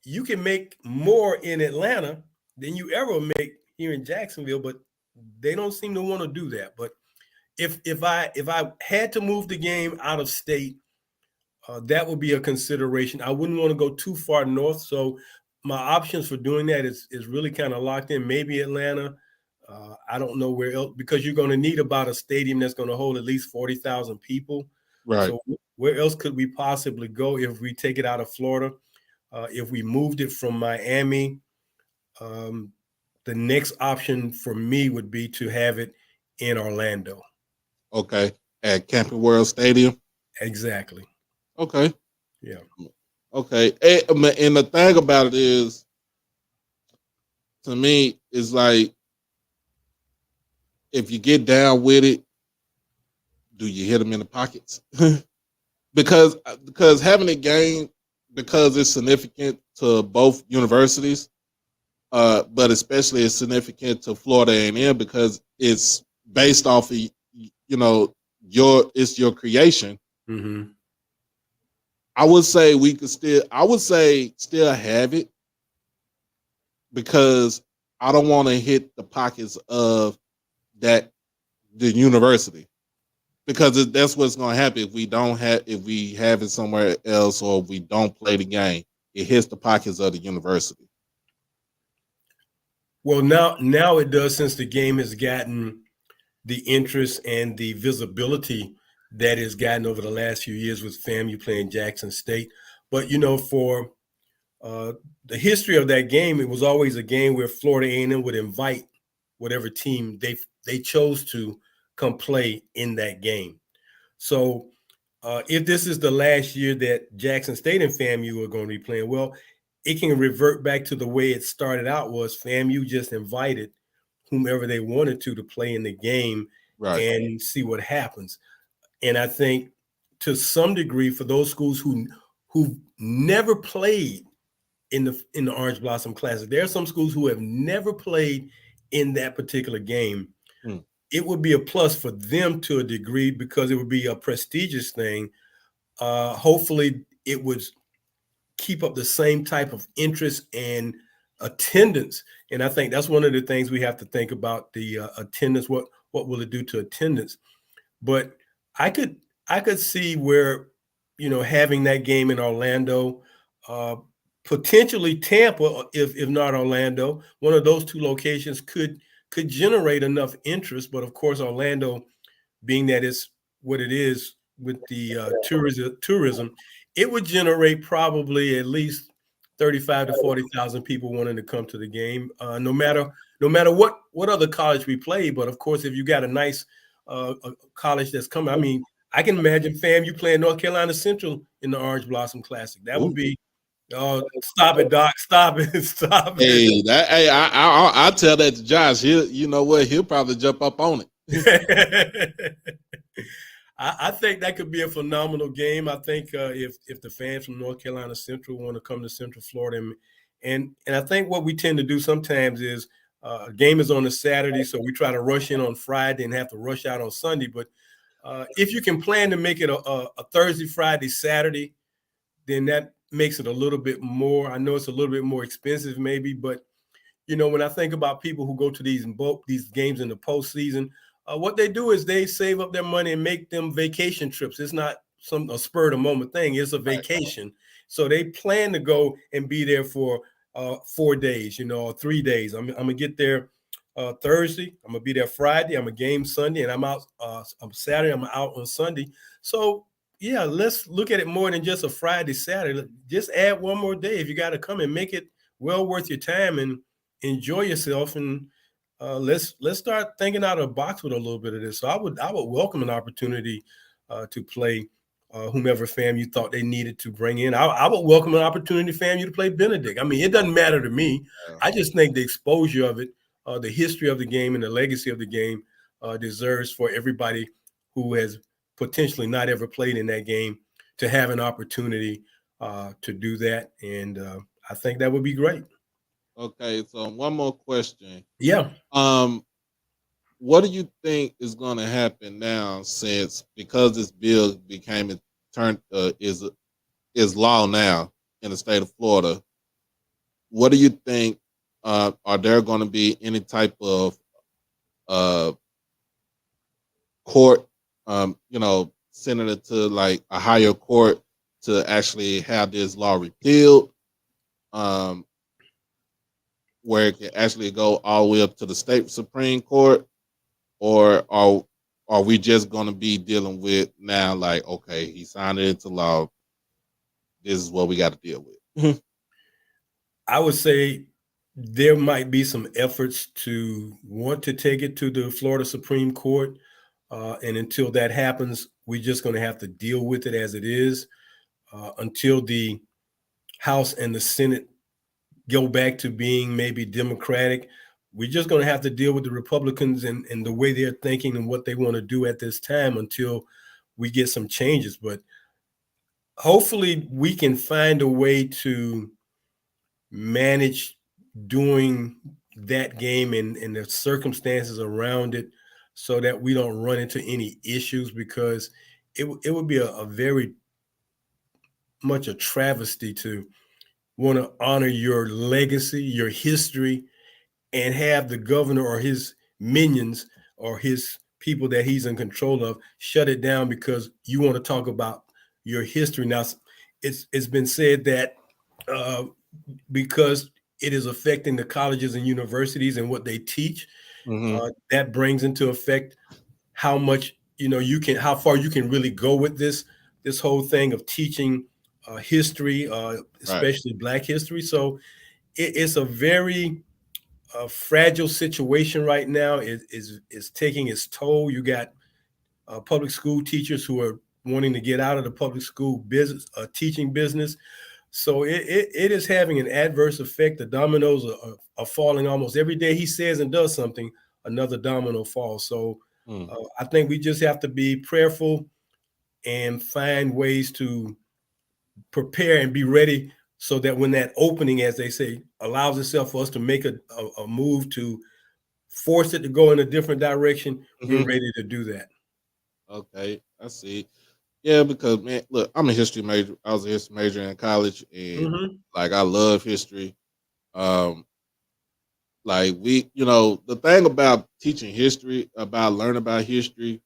you can make more in Atlanta than you ever make here in Jacksonville, but they don't seem to want to do that. But if I had to move the game out of state, that would be a consideration. I wouldn't want to go too far north. So my options for doing that is really kind of locked in. Maybe Atlanta. I don't know where else, because you're going to need about a stadium that's going to hold at least 40,000 people. Right. So where else could we possibly go if we take it out of Florida? If we moved it from Miami, the next option for me would be to have it in Orlando. Okay. At Camping World Stadium? Exactly. Okay. Yeah. Okay. And the thing about it is, to me, is like, if you get down with it, do you hit them in the pockets? because having a game, because it's significant to both universities, but especially it's significant to Florida A&M because it's based off of your creation. Mm-hmm. I would say still have it, because I don't want to hit the pockets of the university, because that's what's going to happen if we have it somewhere else, or if we don't play the game. It hits the pockets of the university. Well, now it does, since the game has gotten the interest and the visibility that it's gotten over the last few years with FAMU playing Jackson State. But for the history of that game, it was always a game where Florida A&M would invite whatever team they chose to come play in that game. So if this is the last year that Jackson State and FAMU are going to be playing, well, it can revert back to the way it started out. Was FAMU just invited whomever they wanted to play in the game, right, and see what happens. And I think to some degree, for those schools who never played in the Orange Blossom Classic, there are some schools who have never played in that particular game. It would be a plus for them to a degree, because it would be a prestigious thing. Hopefully it would keep up the same type of interest and attendance, and I think that's one of the things we have to think about, the attendance. What will it do to attendance? But I could I could see where, having that game in Orlando, uh, potentially Tampa, if not Orlando, one of those two locations could generate enough interest. But of course, Orlando, being that it's what it is with the tourism, it would generate probably at least 35 to 40,000 people wanting to come to the game, no matter what other college we play. But of course, if you got a nice a college that's coming, I mean, I can imagine you playing North Carolina Central in the Orange Blossom Classic. That would Ooh. be, oh, stop it, Doc, stop it, stop it. Hey, I tell that to Josh. You know what? He'll probably jump up on it. I think that could be a phenomenal game. I think if the fans from North Carolina Central want to come to Central Florida, and I think what we tend to do sometimes is a game is on a Saturday, so we try to rush in on Friday and have to rush out on Sunday. But if you can plan to make it a Thursday, Friday, Saturday, then that makes it a little bit more. I know it's a little bit more expensive, maybe, but when I think about people who go to these games in the postseason, what they do is they save up their money and make them vacation trips. It's not a spur of the moment thing. It's a vacation. So they plan to go and be there for 4 days, or 3 days. I'm gonna get there Thursday. I'm gonna be there Friday. I'm a game Sunday, and I'm out. I'm Saturday. I'm out on Sunday. So yeah, let's look at it more than just a Friday, Saturday. Just add one more day if you got to come, and make it well worth your time and enjoy yourself. And let's start thinking out of the box with a little bit of this. So I would welcome an opportunity to play whomever fam you thought they needed to bring in. I would welcome an opportunity, fam, you to play Benedict. I mean, it doesn't matter to me. I just think the exposure of it, the history of the game, and the legacy of the game deserves for everybody who has potentially not ever played in that game to have an opportunity to do that. And I think that would be great. Okay, so one more question. Yeah. What do you think is going to happen now, since because this bill became turned is law now in the state of Florida? What do you think? Are there going to be any type of court, sending it to like a higher court to actually have this law repealed, where it can actually go all the way up to the state Supreme Court? Or are we just going to be dealing with now, like, okay, he signed it into law, this is what we got to deal with? I would say there might be some efforts to want to take it to the Florida Supreme Court. And until that happens, we're just going to have to deal with it as it is until the House and the Senate go back to being maybe Democratic. We're just going to have to deal with the Republicans and the way they're thinking and what they want to do at this time until we get some changes. But hopefully we can find a way to manage doing that game and the circumstances around it so that we don't run into any issues, because it would be a very much a travesty to want to honor your legacy, your history, and have the governor or his minions or his people that he's in control of shut it down because you want to talk about your history. Now, it's been said that because it is affecting the colleges and universities and what they teach, that brings into effect how much how far you can really go with this whole thing of teaching history, especially Black history. So it's a very fragile situation right now. It is taking its toll. You got public school teachers who are wanting to get out of the public school business, teaching business. So it is having an adverse effect. The dominoes are falling almost every day he says and does something, another domino falls. So I think we just have to be prayerful and find ways to prepare and be ready so that when that opening, as they say, allows itself for us to make a move to force it to go in a different direction, we're ready to do that. Okay, I see. Yeah, because, man, look, I'm a history major. I was a history major in college, and like, I love history. Like the thing about teaching history, about learning about history,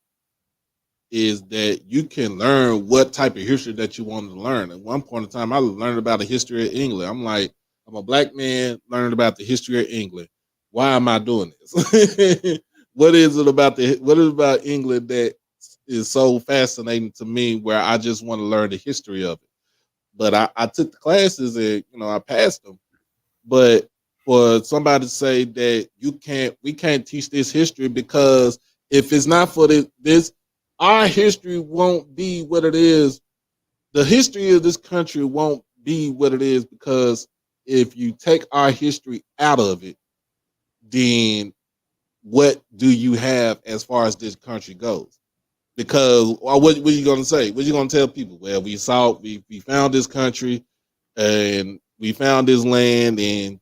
is that you can learn what type of history that you want to learn. At one point in time, I learned about the history of England. I'm like, I'm a black man learning about the history of England. Why am I doing this? What is it about England that is so fascinating to me where I just want to learn the history of it? But I took the classes and I passed them. But for somebody to say that we can't teach this history because if it's not for this, our history won't be what it is. The history of this country won't be what it is because if you take our history out of it, then what do you have as far as this country goes? Because what are you going to say? What are you going to tell people? Well, we found this country and we found this land and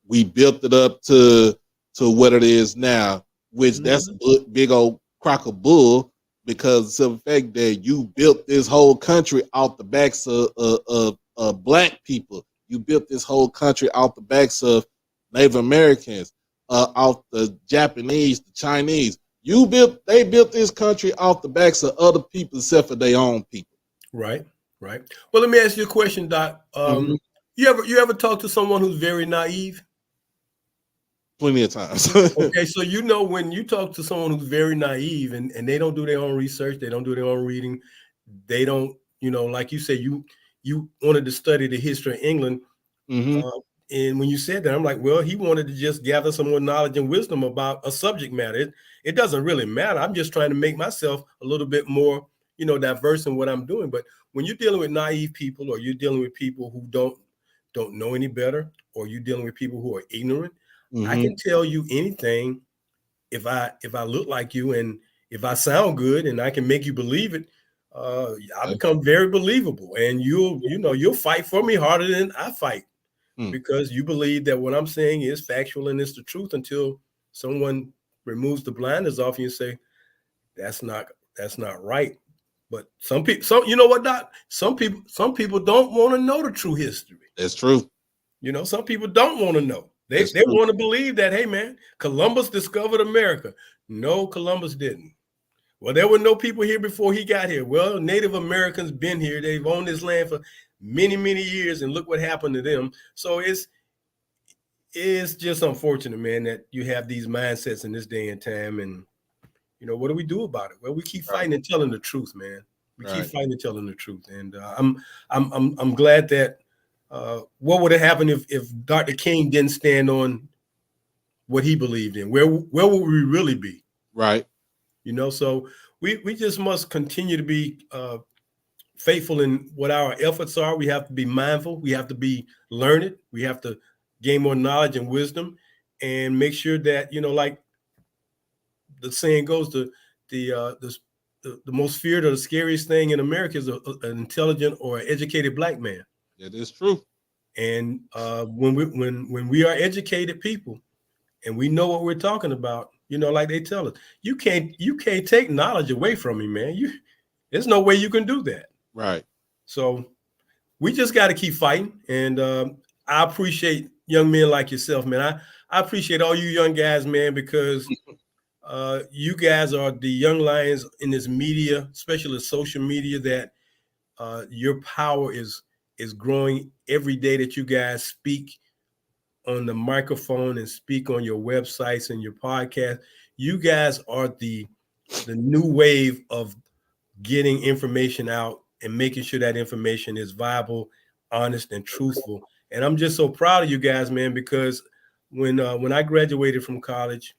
we built it up to what it is now, which that's a big old crock of bull because of the fact that you built this whole country off the backs of black people. You built this whole country off the backs of Native Americans, off the Japanese, the Chinese. They built this country off the backs of other people except for their own people. Right. Right. Well, let me ask you a question, Doc. You ever talk to someone who's very naive? Plenty of times. Okay, so when you talk to someone who's very naive and they don't do their own research, they don't do their own reading, they don't, like you said, you wanted to study the history of England. And when you said that, I'm like, well, he wanted to just gather some more knowledge and wisdom about a subject matter. It doesn't really matter. I'm just trying to make myself a little bit more, diverse in what I'm doing. But when you're dealing with naive people, or you're dealing with people who don't know any better, or you're dealing with people who are ignorant, I can tell you anything if I look like you and if I sound good and I can make you believe it. I become very believable, and you'll fight for me harder than I fight. Because you believe that what I'm saying is factual and it's the truth until someone removes the blinders off you and say, that's not right. But some people, you know what, Doc? Some people don't want to know the true history. That's true. Some people don't want to know. They want to believe that, hey man, Columbus discovered America. No, Columbus didn't. Well, there were no people here before he got here. Well, Native Americans been here. They've owned this land for many, many years, and look what happened to them. So it's just unfortunate, man, that you have these mindsets in this day and time. And what do we do about it? Well, we keep fighting and telling the truth, man. We keep fighting and telling the truth. And I'm glad that what would have happened if Dr. King didn't stand on what he believed in? Where would we really be? Right. So we just must continue to be faithful in what our efforts are. We have to be mindful. We have to be learned. We have to gain more knowledge and wisdom, and make sure that like the saying goes, the most feared or the scariest thing in America is an intelligent or educated black man. That is true. And when we are educated people and we know what we're talking about, like they tell us, you can't take knowledge away from me, man. There's no way you can do that. Right. So we just got to keep fighting. And I appreciate young men like yourself, man. I appreciate all you young guys, man, because you guys are the young lions in this media, especially social media, that your power is growing every day that you guys speak on the microphone and speak on your websites and your podcast. You guys are the new wave of getting information out and making sure that information is viable, honest, and truthful. And I'm just so proud of you guys, man, because when I graduated from college,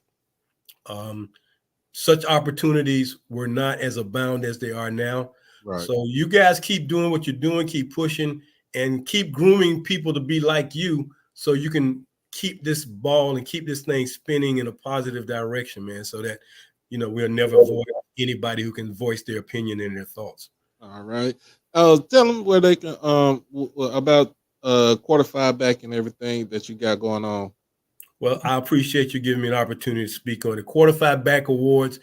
such opportunities were not as abound as they are now. Right. So you guys keep doing what you're doing, keep pushing, and keep grooming people to be like you, so you can keep this ball and keep this thing spinning in a positive direction, man, so that we'll never avoid anybody who can voice their opinion and their thoughts. All right. Tell them where they can about quarter-five back and everything that you got going on. Well, I appreciate you giving me an opportunity to speak on it. Quarter-five Back Awards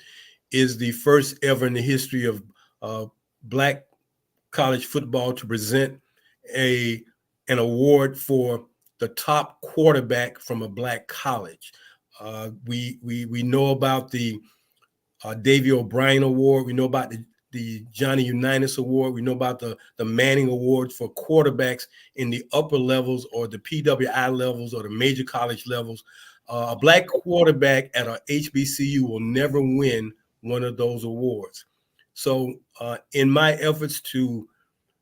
is the first ever in the history of Black college football to present an award for the top quarterback from a black college. We know about the Davy O'Brien Award. We know about the Johnny Unitas Award. We know about the Manning Awards for quarterbacks in the upper levels or the PWI levels or the major college levels. A black quarterback at a HBCU will never win one of those awards. So in my efforts to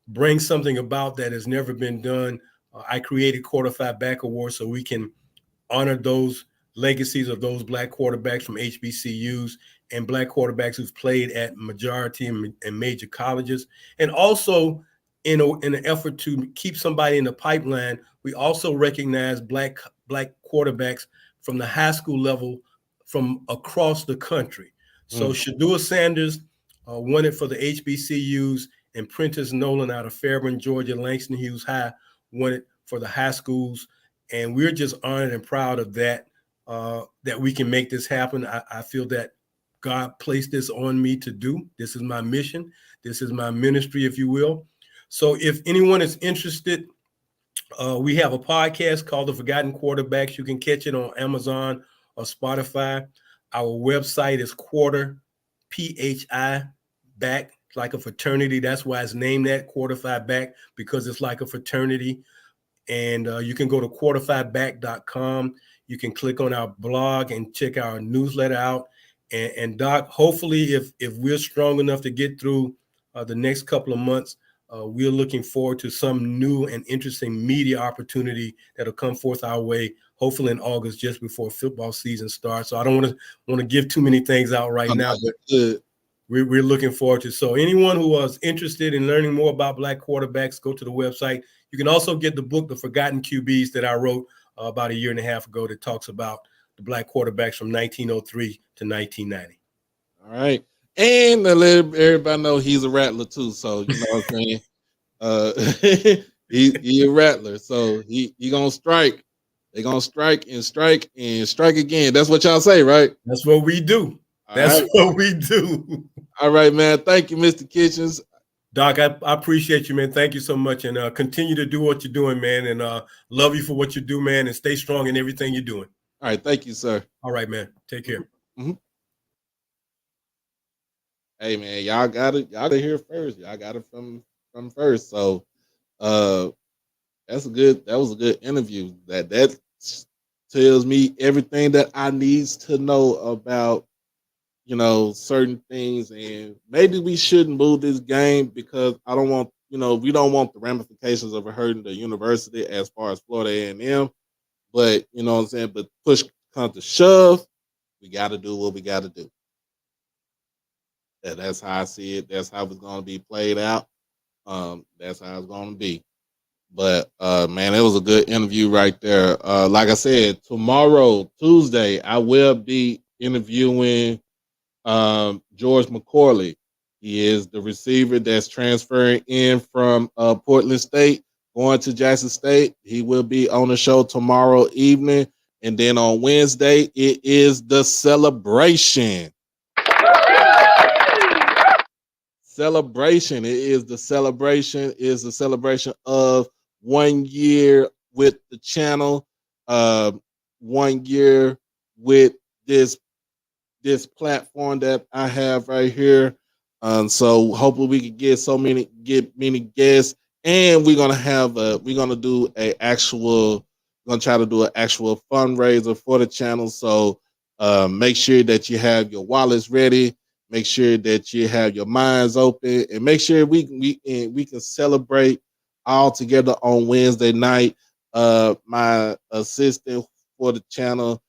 bring something about that has never been done, I created Quarterfied Back Awards so we can honor those legacies of those black quarterbacks from HBCUs and black quarterbacks who've played at majority and major colleges. And also in an effort to keep somebody in the pipeline, we also recognize black quarterbacks from the high school level from across the country. So Shadua Sanders won it for the HBCUs, and Prentice Nolan out of Fairburn, Georgia, Langston Hughes High won it for the high schools. And we're just honored and proud of that, that we can make this happen. I feel that God placed this on me to do. This is my mission. This is my ministry, if you will. So if anyone is interested, we have a podcast called The Forgotten Quarterbacks. You can catch it on Amazon or Spotify. Our website is Quarter, PHI, back, like a fraternity. That's why it's named that, Quarterfied Back, because it's like a fraternity. And you can go to quarterfiedback.com. You can click on our blog and check our newsletter out. And Doc, hopefully, if we're strong enough to get through the next couple of months, we're looking forward to some new and interesting media opportunity that'll come forth our way, hopefully in August, just before football season starts. So I don't want to give too many things out right now, but we're looking forward to. So anyone who was interested in learning more about black quarterbacks, go to the website. You can also get the book, The Forgotten QBs, that I wrote about a year and a half ago that talks about the black quarterbacks from 1903 to 1990. All right. And to let everybody know he's a rattler too. So, you know what I'm saying? He a rattler. So he gonna strike. They gonna strike and strike and strike again. That's what y'all say, right? That's what we do. That's what we do. All right, man. Thank you, Mr. Kitchens. Doc, I appreciate you, man. Thank you so much. And continue to do what you're doing, man. And love you for what you do, man. And stay strong in everything you're doing. All right. Thank you, sir. All right, man. Take care. Mm-hmm. Hey, man, y'all got it. Y'all got it here first. Y'all got it from first. So that was a good interview. That tells me everything that I needs to know about, you know, certain things. And maybe we shouldn't move this game because I don't want, you know, we don't want the ramifications of it hurting the university as far as Florida A&M. But, you know what I'm saying? But push comes to shove, we got to do what we got to do. And that's how I see it. That's how it's going to be played out. That's how it's going to be. But, man, it was a good interview right there. Like I said, tomorrow, Tuesday, I will be interviewing George McCorley. He is the receiver that's transferring in from Portland State, going to Jackson State. He will be on the show tomorrow evening. And then on Wednesday, it is the celebration. Celebration. It is the celebration. It is the celebration of 1 year with the channel, 1 year with this platform that I have right here. So hopefully we can get many guests, and we're gonna try to do an actual fundraiser for the channel. So make sure that you have your wallets ready. Make sure that you have your minds open, and make sure we can celebrate all together on Wednesday night. My assistant for the channel,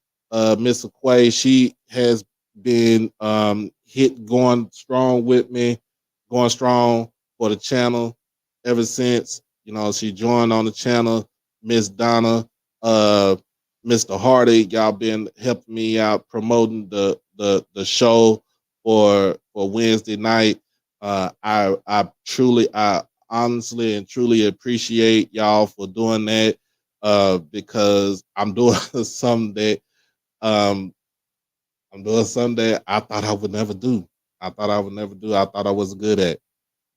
Miss Aquay, she has been going strong with me, going strong for the channel ever since, you know, she joined on the channel. Miss Donna, Mr. Hardy, y'all been helping me out promoting the show for Wednesday night. I honestly and truly appreciate y'all for doing that, because I'm doing something that I thought I would never do. I thought I was good at,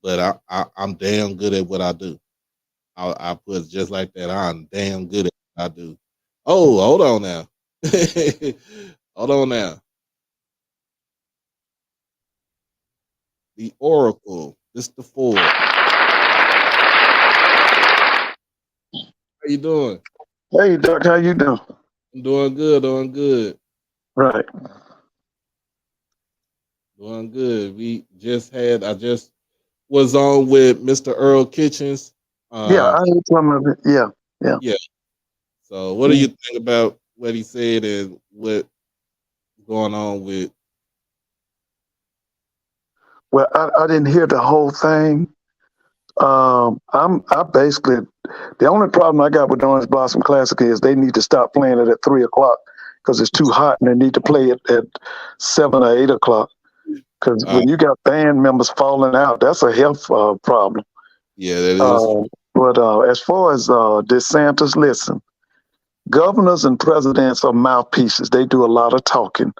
but I'm damn good at what I do. I put it just like that. I'm damn good at it. I do. Oh, hold on now. Hold on now. The Oracle. This the Ford. How you doing? Hey, Doc, how you doing? I'm doing good, Right. doing good. I just was on with Mr. Earl Kitchens. Yeah, Uh I heard some of it. Yeah, yeah. yeah. So what do you Mm. think about what he said and what's going on with Well, I didn't hear the whole thing. I basically the only problem I got with the Orange Blossom Classic is they need to stop playing it at 3 o'clock because it's too hot, and they need to play it at 7 or 8 o'clock. Because uh when you got band members falling out, that's a health problem. yeah, that is Uh, but as far as DeSantis, listen, governors and presidents are mouthpieces. They do a lot of talking.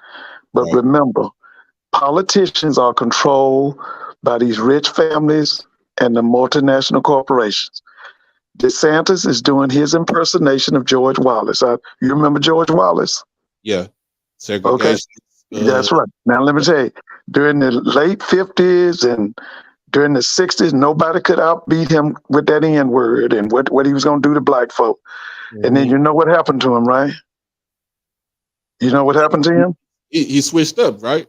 But right. remember, politicians are controlled by these rich families and the multinational corporations. DeSantis is doing his impersonation of George Wallace. You remember George Wallace? Yeah. Okay, Segregation. that's right. Now, let me tell you, during the late 50s and during the 60s, nobody could outbeat him with that N word and what he was going to do to black folk. And then Mhm. you know what happened to him, right? You know what happened to him? He switched up, right?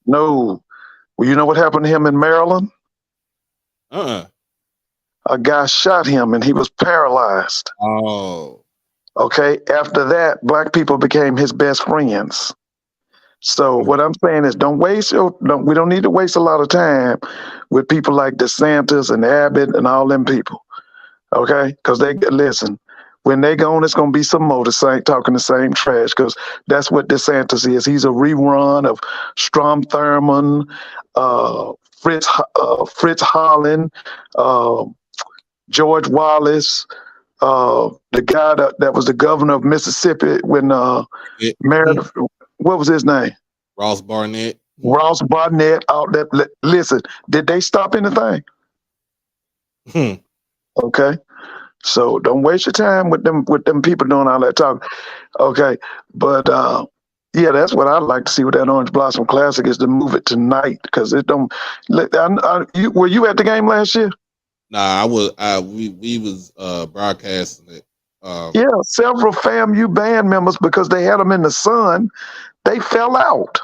No. Well, you know what happened to him in Maryland? Uh-uh. A guy shot him and he was paralyzed. Oh. Okay. After that, black people became his best friends. So what I'm saying is, we don't need to waste a lot of time with people like DeSantis and Abbott and all them people. Okay, because they listen. When they gone, it's gonna be some more talking the same trash. Because that's what DeSantis is. He's a rerun of Strom Thurmond, Fritz Holland, uh, George Wallace, the guy that was the governor of Mississippi when It, married. What was his name? Ross Barnett. Ross Barnett. All that. Listen, did they stop anything? Hmm. Okay, so don't waste your time with them people doing all that talk. Okay, but yeah, that's what I'd like to see with that Orange Blossom Classic is to move it tonight because it don't. Were you at the game last year? Nah, we was broadcasting it. Yeah, several FAMU band members because they had them in the sun. They fell out.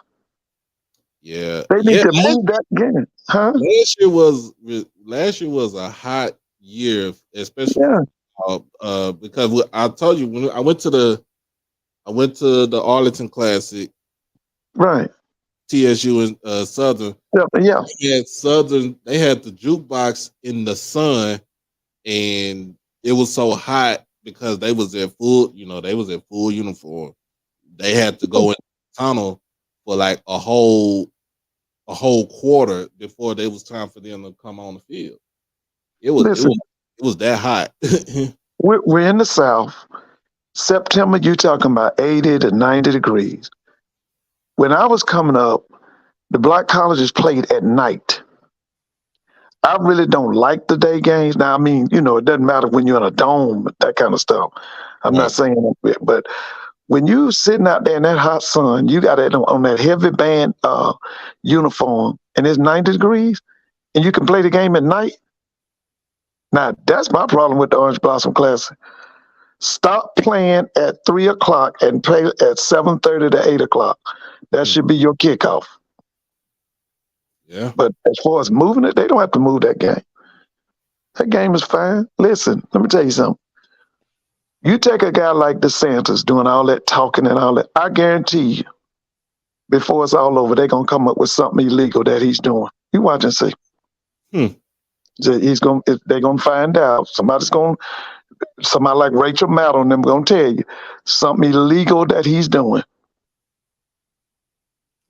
Yeah. They need Yeah. to move that game, huh? Last year was a hot year, especially Yeah, because I told you when I went to the Arlington Classic, right. TSU and Southern. Yeah, yeah. They had the jukebox in the sun, and it was so hot because they was in full uniform. They had to go in the tunnel for like a whole quarter before it was time for them to come on the field. Listen, It was that hot. we're in the South. September, you talking about 80 to 90 degrees. When I was coming up, the black colleges played at night. I really don't like the day games. Now, I mean, it doesn't matter when you're in a dome, that kind of stuff. I'm not Right. saying that, but when you sitting out there in that hot sun, you got it on that heavy band uniform, and it's 90 degrees, and you can play the game at night. Now, that's my problem with the Orange Blossom Classic. Stop playing at 3 o'clock and play at 7:30 to 8 o'clock. That Hmm. should be your kickoff. Yeah. But as far as moving it, they don't have to move that game. That game is fine. Listen, let me tell you something. You take a guy like DeSantis doing all that talking and all that, I guarantee you, before it's all over, they're gonna come up with something illegal that he's doing. You watch and see. Hmm. They're gonna find out. Somebody like Rachel Maddow and them gonna tell you something illegal that he's doing.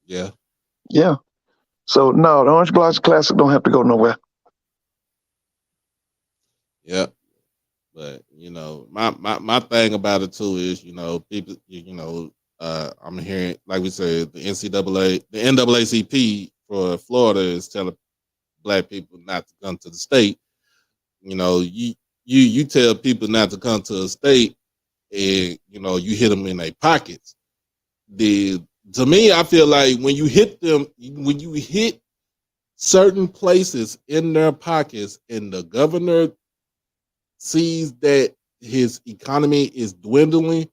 Yeah. Yeah. So no, the Orange Blossom Classic don't have to go nowhere. Yeah. But my thing about it too is, people, I'm hearing, like we said, the NCAA, the NAACP for Florida is telling black people not to come to the state. You tell people not to come to a state, and you hit them in their pockets. To me, I feel like when you hit certain places in their pockets, and the governor sees that his economy is dwindling,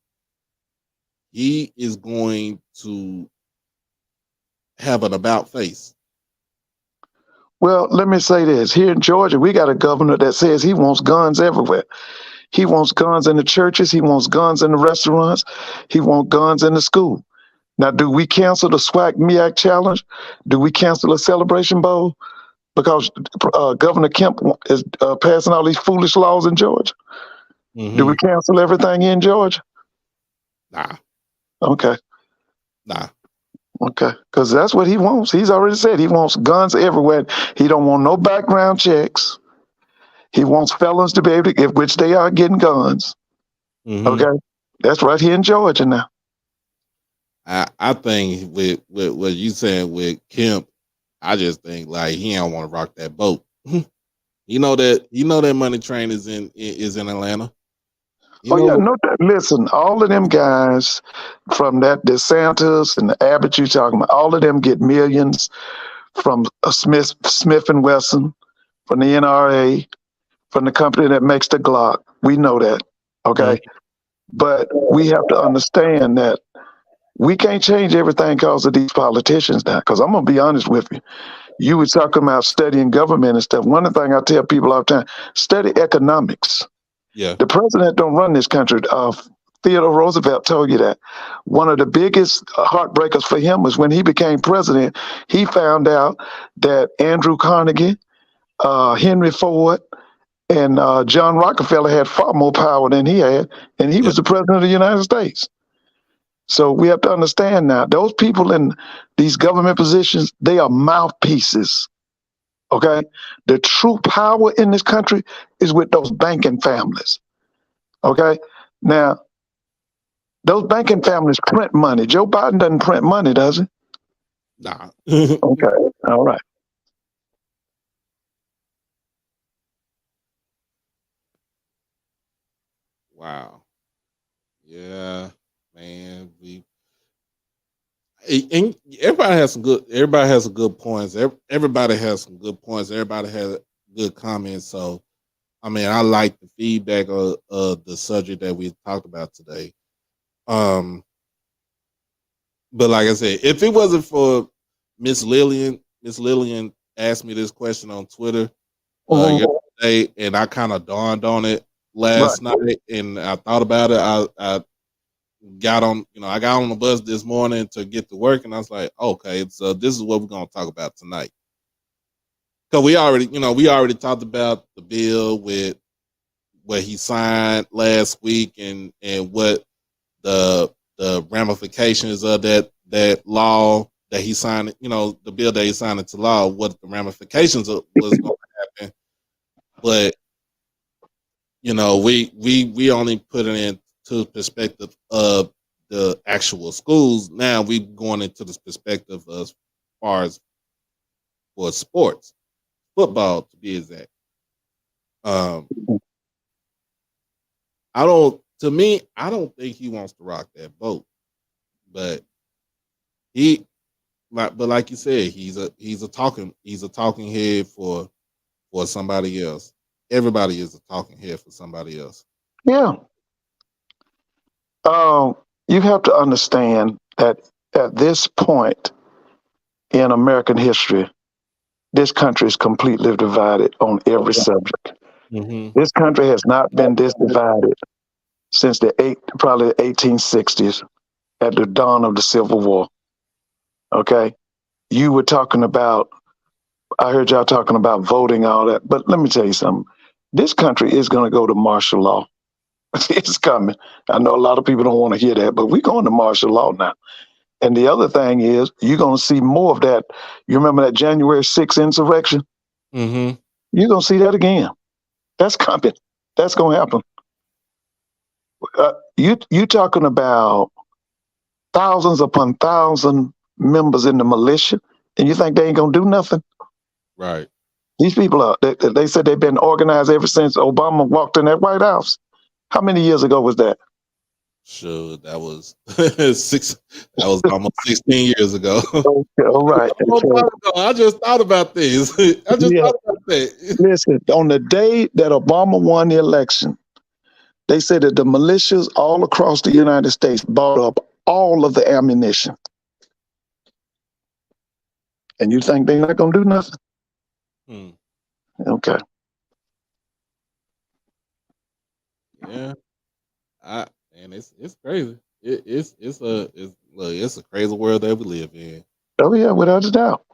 he is going to have an about face. Well, let me say this. Here in Georgia, we got a governor that says he wants guns everywhere. He wants guns in the churches. He wants guns in the restaurants. He wants guns in the school. Now, do we cancel the SWAC MEAC challenge? Do we cancel the Celebration Bowl? Because Governor Kemp is passing all these foolish laws in Georgia. Mm-hmm. Do we cancel everything in Georgia? Nah. Okay. Nah. Okay. Because that's what he wants. He's already said he wants guns everywhere. He don't want no background checks. He wants felons to be able to get, which they are getting guns. Mm-hmm. Okay. That's right here in Georgia now. I think with what you saying with Kemp, I just think like he don't want to rock that boat. that money train is in Atlanta. Listen, all of them guys from that DeSantis and the Abbott you talking about, all of them get millions from Smith and Wesson, from the NRA, from the company that makes the Glock. We know that, okay? Mm-hmm. But we have to understand that we can't change everything because of these politicians now. Because I'm going to be honest with you. You were talking about studying government and stuff. One of the things I tell people all the time, study economics. Yeah. The president don't run this country. Theodore Roosevelt told you that. One of the biggest heartbreakers for him was when he became president, he found out that Andrew Carnegie, Henry Ford, and John Rockefeller had far more power than he had, and he was the president of the United States. So we have to understand now, those people in these government positions, they are mouthpieces, okay? The true power in this country is with those banking families, okay? Now, those banking families print money. Joe Biden doesn't print money, does he? Nah. Okay, all right. Wow. Yeah. Man, and everybody has some good points. Everybody has some good points. Everybody has good comments. So, I mean, I like the feedback of the subject that we talked about today. But like I said, if it wasn't for Miss Lillian asked me this question on Twitter yesterday, and I kind of dawned on it last night, and I thought about it. I got on the bus this morning to get to work, and I was like, okay, so this is what we're gonna talk about tonight. Because we already talked about the bill with what he signed last week and what the ramifications of that law that he signed, the bill that he signed into law, what the ramifications was going to happen. But we only put it into perspective of the actual schools. Now we going into this perspective as far as for sports, football to be exact. I don't think he wants to rock that boat, but like you said, he's a talking head for somebody else. Everybody is a talking head for somebody else. Yeah. You have to understand that at this point in American history, this country is completely divided on every subject. Mm-hmm. This country has not been this divided since probably the 1860s at the dawn of the Civil War. Okay? You were talking about, I heard y'all talking about voting, all that, but let me tell you something. This country is going to go to martial law. It's coming. I know a lot of people don't want to hear that, but we're going to martial law now. And the other thing is, you're going to see more of that. You remember that January 6th insurrection? Mm-hmm. You're going to see that again. That's coming. That's going to happen. You talking about thousands upon thousands members in the militia, and you think they ain't going to do nothing? Right. These people they said they've been organized ever since Obama walked in that White House. How many years ago was that? Sure, that was six. That was almost 16 years ago. Okay, all right. A long So, time ago. I just thought about this. I just yeah, thought about that. listen, on the day that Obama won the election, they said that the militias all across the United States bought up all of the ammunition. And you think they're not going to do nothing? Hmm. Okay. Yeah, I and it's crazy. It's a crazy world that we live in. Oh, yeah, without a doubt.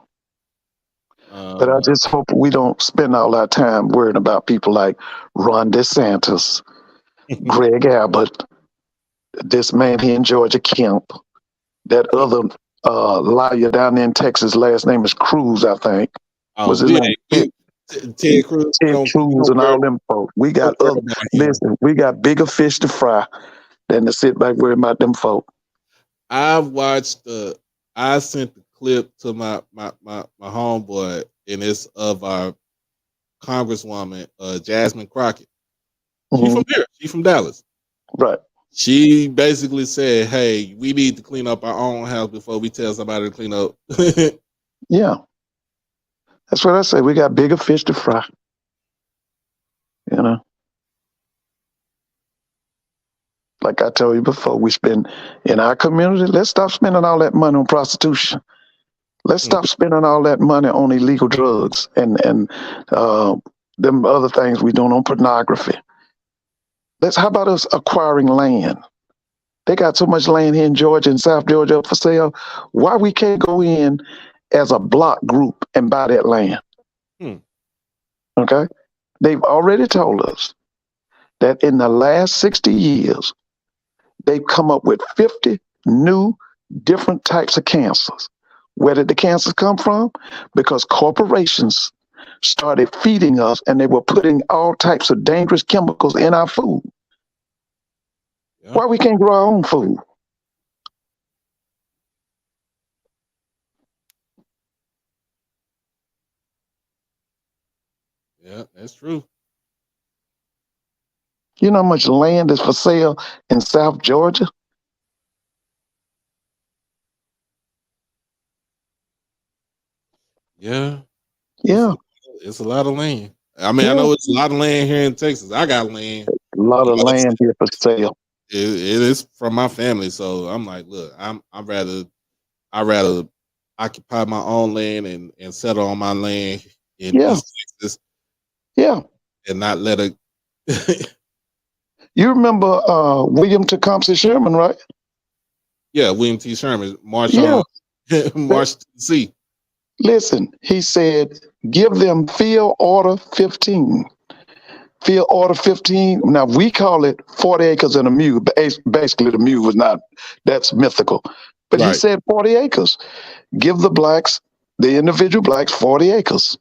But I Um, just hope we don't spend all our time worrying about people like Ron DeSantis, Greg Abbott, this man here in Georgia, Kemp, that other liar down there in Texas, last name is Cruz, I think. oh, Was his we name? ain't Ted Cruz. We Ted Cruz and all don't them folks. We got worry other, about him. listen, we got bigger fish to fry than to sit back worrying about them folk. I watched the. I sent the clip to my homeboy, and it's of our Congresswoman, Jasmine Crockett. She Hmm. from here. She from Dallas. Right. She basically said, "Hey, we need to clean up our own house before we tell somebody to clean up." Yeah. That's what I say. We got bigger fish to fry. You know, like I told you before, we spend in our community, let's stop spending all that money on prostitution. Let's stop spending all that money on illegal drugs and uh, them other things we doing on pornography. How about us acquiring land? They got so much land here in Georgia and South Georgia up for sale. Why we can't go in as a block group and buy that land? Hmm. Okay. They've already told us that in the last 60 years, they've come up with 50 new different types of cancers. Where did the cancers come from? Because corporations started feeding us and they were putting all types of dangerous chemicals in our food. Yeah, Why we can't grow our own food? yeah, that's true. You know how much land is for sale in South Georgia? Yeah, it's Yeah, it's a lot of land. I mean, I yeah. know it's a lot of land here in Texas. I got land. A lot of land here for sale. It is from my family, so I'm like, look, I rather occupy my own land and settle on my land in Yeah, East Texas yeah. and not let it. You remember William Tecumseh Sherman, right? Yeah, William T. Sherman, march Yeah. on, march to the sea. Listen, he said, give them field order 15. Field order 15. Now we call it 40 acres and a mule. Basically, the mule was not, that's mythical. But he Right. said 40 acres. Give the blacks, the individual blacks, 40 acres.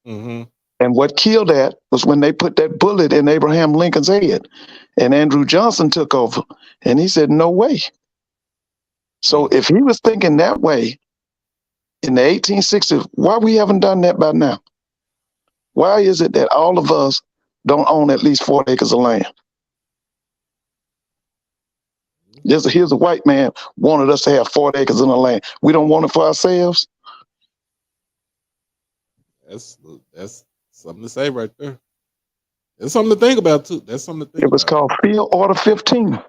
Mm-hmm. And what killed that was when they put that bullet in Abraham Lincoln's head. And Andrew Johnson took over. And he said, no way. So if he was thinking that way in the 1860s, why we haven't done that by now? Why is it that all of us don't own at least 40 acres of land? Here's a white man wanted us to have 40 acres of the land. We don't want it for ourselves. That's something to say right there. It's something to think about too. That's something to think It was about. called Field Order 15.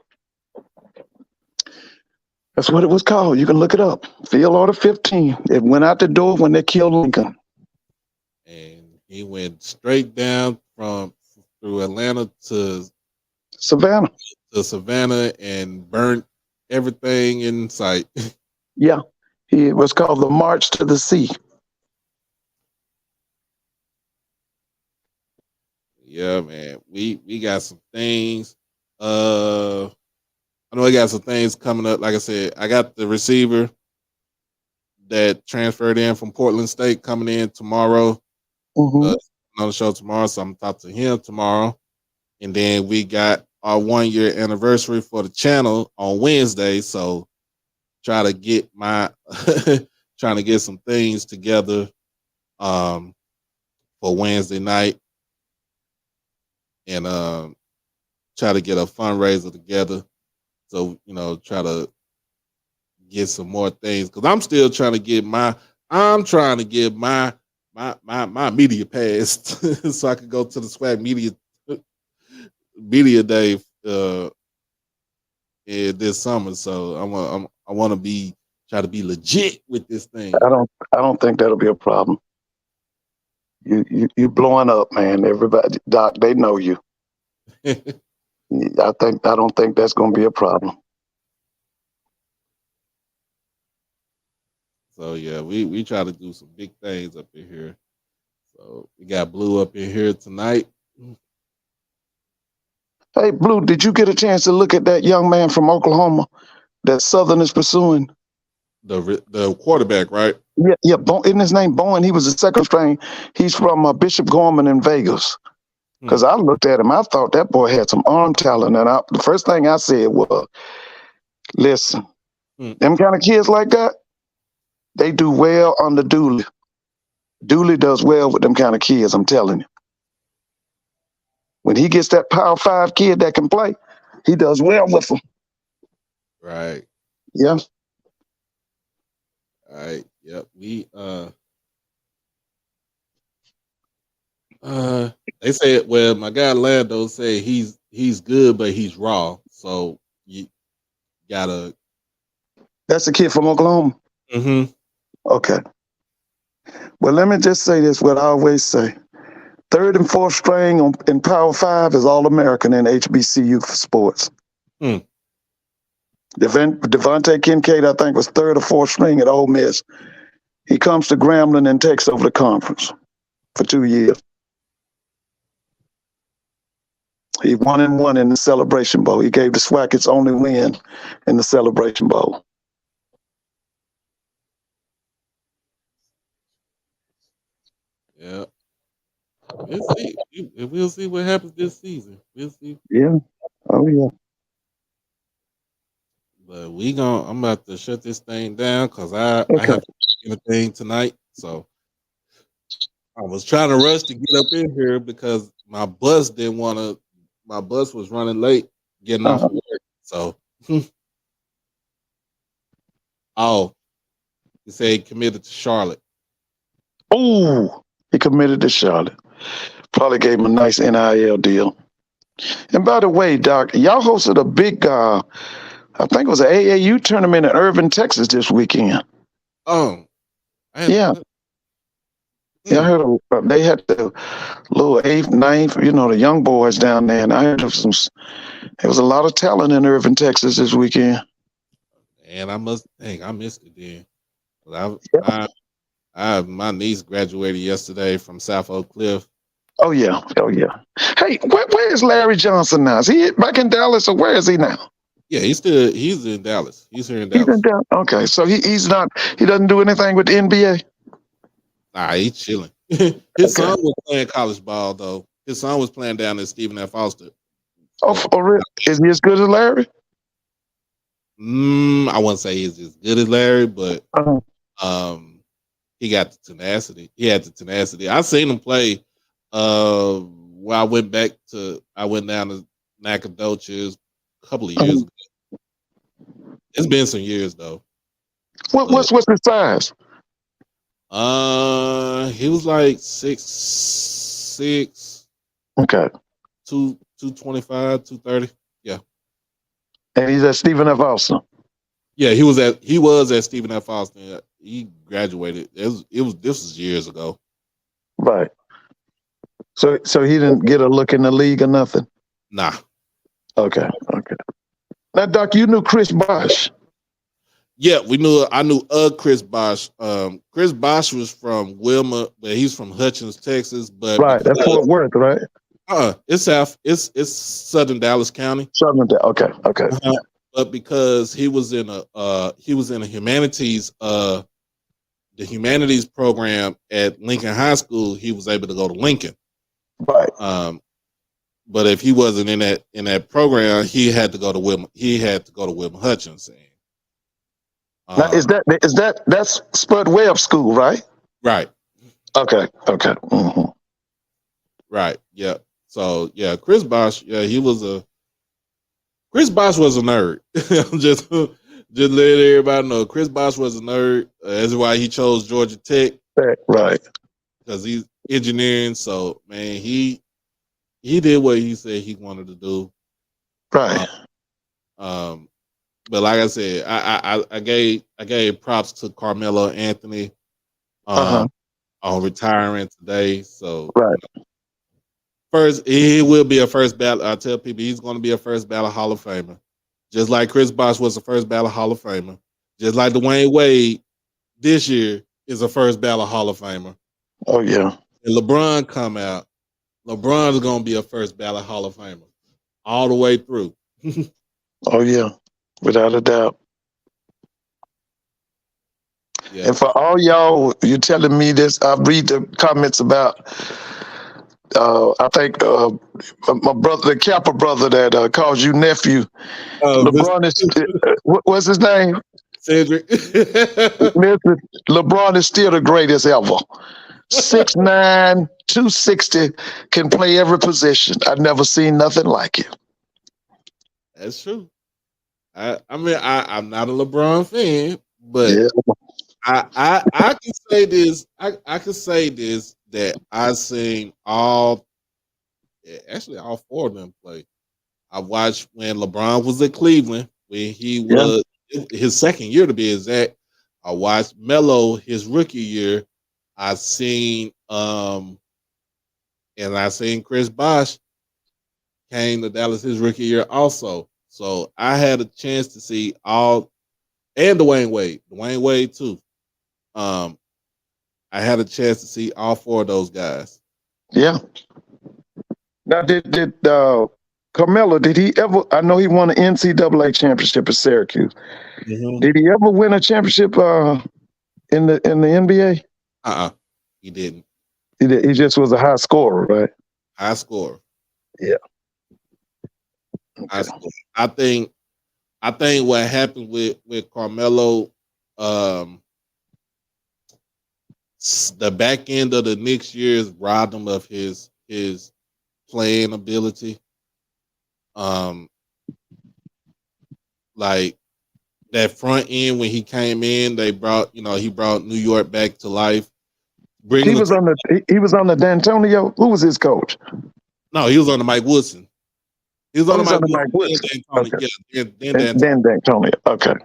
That's what it was called. You can look it up. Field Order 15. It went out the door when they killed Lincoln. And he went straight down from through Atlanta to Savannah. And burnt everything in sight. Yeah. It was called the March to the Sea. Yeah, man. We got some things. I know we got some things coming up. Like I said, I got the receiver that transferred in from Portland State coming in tomorrow. Mm-hmm. On the show tomorrow, so I'm gonna talk to him tomorrow. And then we got our 1 year anniversary for the channel on Wednesday. So try to get trying to get some things together for Wednesday night and try to get a fundraiser together So try to get some more things because I'm still trying to get my media pass so I could go to the swag media day this summer. So I want to try to be legit with this thing. I don't think that'll be a problem. You blowing up, man. Everybody, Doc, they know you. I don't think that's going to be a problem. So yeah, we try to do some big things up in here. So we got Blue up in here tonight. Hey, Blue, did you get a chance to look at that young man from Oklahoma that Southern is pursuing? The quarterback, right? Yeah. Isn't his name Bowen? He was a second string. He's from Bishop Gorman in Vegas. Because I looked at him, I thought that boy had some arm talent, and the first thing I said was, "Listen, them kind of kids like that, they do well under Dooley. Dooley does well with them kind of kids. I'm telling you. When he gets that Power 5 kid that can play, he does well with them." Right. Yeah. All right. Yep. They said, well, my guy Lando say he's good, but he's raw. So you gotta. That's the kid from Oklahoma. Mm-hmm. Okay. Well, let me just say this: what I always say, third and fourth string in Power 5 is All American in HBCU for sports. Devontae Kincaid, I think, was third or fourth string at Ole Miss. He comes to Grambling and takes over the conference for 2 years. He 1-1 in the Celebration Bowl. He gave the SWAC its only win in the Celebration Bowl. Yeah. We'll see. We'll see what happens this season. We'll see. Yeah. Oh, yeah. But I'm about to shut this thing down because I have to get a thing tonight. So I was trying to rush to get up in here because my bus was running late getting off of work. So he said he committed to Charlotte. Oh, he committed to Charlotte. Probably gave him a nice NIL deal. And by the way, Doc, y'all hosted a big, I think it was an AAU tournament in Irving, Texas this weekend. Oh, yeah. Yeah, I heard they had the little 8th, 9th, the young boys down there, and I heard there was a lot of talent in Irving, Texas this weekend. And I missed it then. My niece graduated yesterday from South Oak Cliff. Oh yeah. Hey, where is Larry Johnson now? Is he back in Dallas or where is he now? Yeah, he's in Dallas. He's here in Dallas. Okay, so he doesn't do anything with the NBA? Nah, he's chilling. His son was playing college ball though. His son was playing down at Stephen F. Foster. Oh, for real? Is he as good as Larry? I wouldn't say he's as good as Larry, but he got the tenacity. He had the tenacity. I seen him play where I went down to Nacogdoches a couple of years ago. It's been some years though. What's his size? He was like 6'6". Okay. 225, 230. Yeah. And he's at Stephen F. Austin. Yeah, he was at Stephen F. Austin. He graduated. This was years ago. Right. So he didn't get a look in the league or nothing? Nah. Okay. Now, Doc, you knew Chris Bosh. Yeah, I knew Chris Bosh. Chris Bosh was from Wilma, but he's from Hutchins, Texas. But right, that's Fort Worth, right? It's south. It's Southern Dallas County. Okay. But because he was in a humanities the humanities program at Lincoln High School, he was able to go to Lincoln. Right. But if he wasn't in that program, he had to go to Wilma. He had to go to Wilma Hutchins. Now, that's Spud Webb School, right? Right. Okay. Mm-hmm. Right. Yeah. So yeah, Chris Bosh. Yeah, Chris Bosh was a nerd. just let everybody know. Chris Bosh was a nerd. That's why he chose Georgia Tech. Right. Because he's engineering. So man, he did what he said he wanted to do. Right. But like I said, I gave props to Carmelo Anthony on retiring today. So right. First, he will be a first ballot. I tell people he's going to be a first ballot Hall of Famer, just like Chris Bosh was a first ballot Hall of Famer, just like Dwayne Wade this year is a first ballot Hall of Famer. Oh yeah. And LeBron come out, LeBron is going to be a first ballot Hall of Famer all the way through. Oh yeah, without a doubt. Yeah. And for all y'all, you telling me this, I read the comments about, I think my brother, the Kappa brother that calls you nephew, LeBron is, what's his name? Cedric. Listen, LeBron is still the greatest ever. 6'9", 260, can play every position. I've never seen nothing like it. That's true. I mean, I'm not a LeBron fan, but yeah. I can say this. I can say this that I've seen all four of them play. I watched when LeBron was at Cleveland, when he was his second year to be exact. I watched Melo his rookie year. I seen and I seen Chris Bosh came to Dallas his rookie year also. So I had a chance to see all, and Dwayne Wade too. I had a chance to see all four of those guys. Yeah. Now, did Carmelo? Did he ever? I know he won an NCAA championship at Syracuse. Mm-hmm. Did he ever win a championship in the NBA? He didn't. He just was a high scorer, right? High scorer. Yeah. Okay. I think what happened with Carmelo, the back end of the next years robbed him of his playing ability. Like that front end when he came in, he brought New York back to life. He was on the D'Antonio. Who was his coach? No, he was on the Mike Woodson. He was on the Mike Woodson. Okay. Yeah, then D'Antonio. Okay.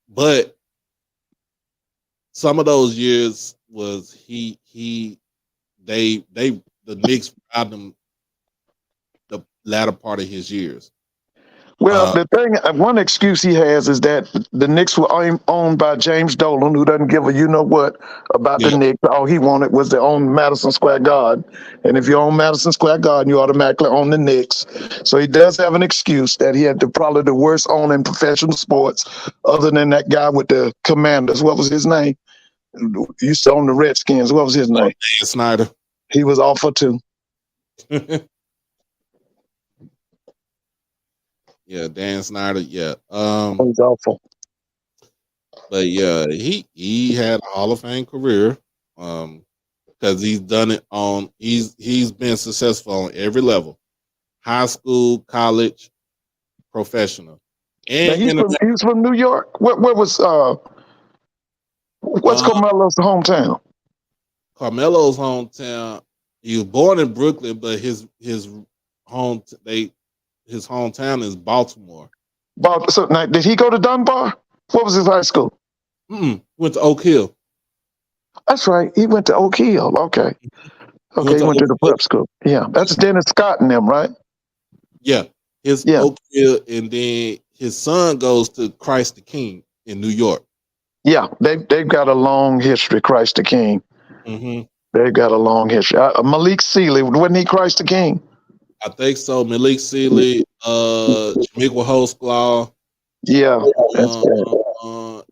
But some of those years was the Knicks robbed him the latter part of his years. Well, the thing, one excuse he has is that the Knicks were owned by James Dolan, who doesn't give a you-know-what about the Knicks. All he wanted was to own Madison Square Garden. And if you own Madison Square Garden, you automatically own the Knicks. So he does have an excuse that he had probably the worst owner in professional sports, other than that guy with the Commanders. What was his name? He used to own the Redskins. What was his name? Dan Snyder. He was awful too. Yeah, Dan Snyder. Yeah, he's awful. But yeah, he had a Hall of Fame career, because he's done it on. He's been successful on every level: high school, college, professional. And he's from New York. Where was what's Carmelo's hometown? Carmelo's hometown. He was born in Brooklyn, but his hometown is Baltimore. So now, did he go to Dunbar? What was his high school? Went to Oak Hill. That's right. He went to Oak Hill. Okay. Okay, he went to the prep school. Yeah, that's Dennis Scott and them, right? Yeah. Oak Hill, and then his son goes to Christ the King in New York. Yeah, they've got a long history, Christ the King. Mm-hmm. They've got a long history. Malik Sealy, wasn't he Christ the King? I think so. Malik Sealy, Jamiqua Holsclaw. Yeah.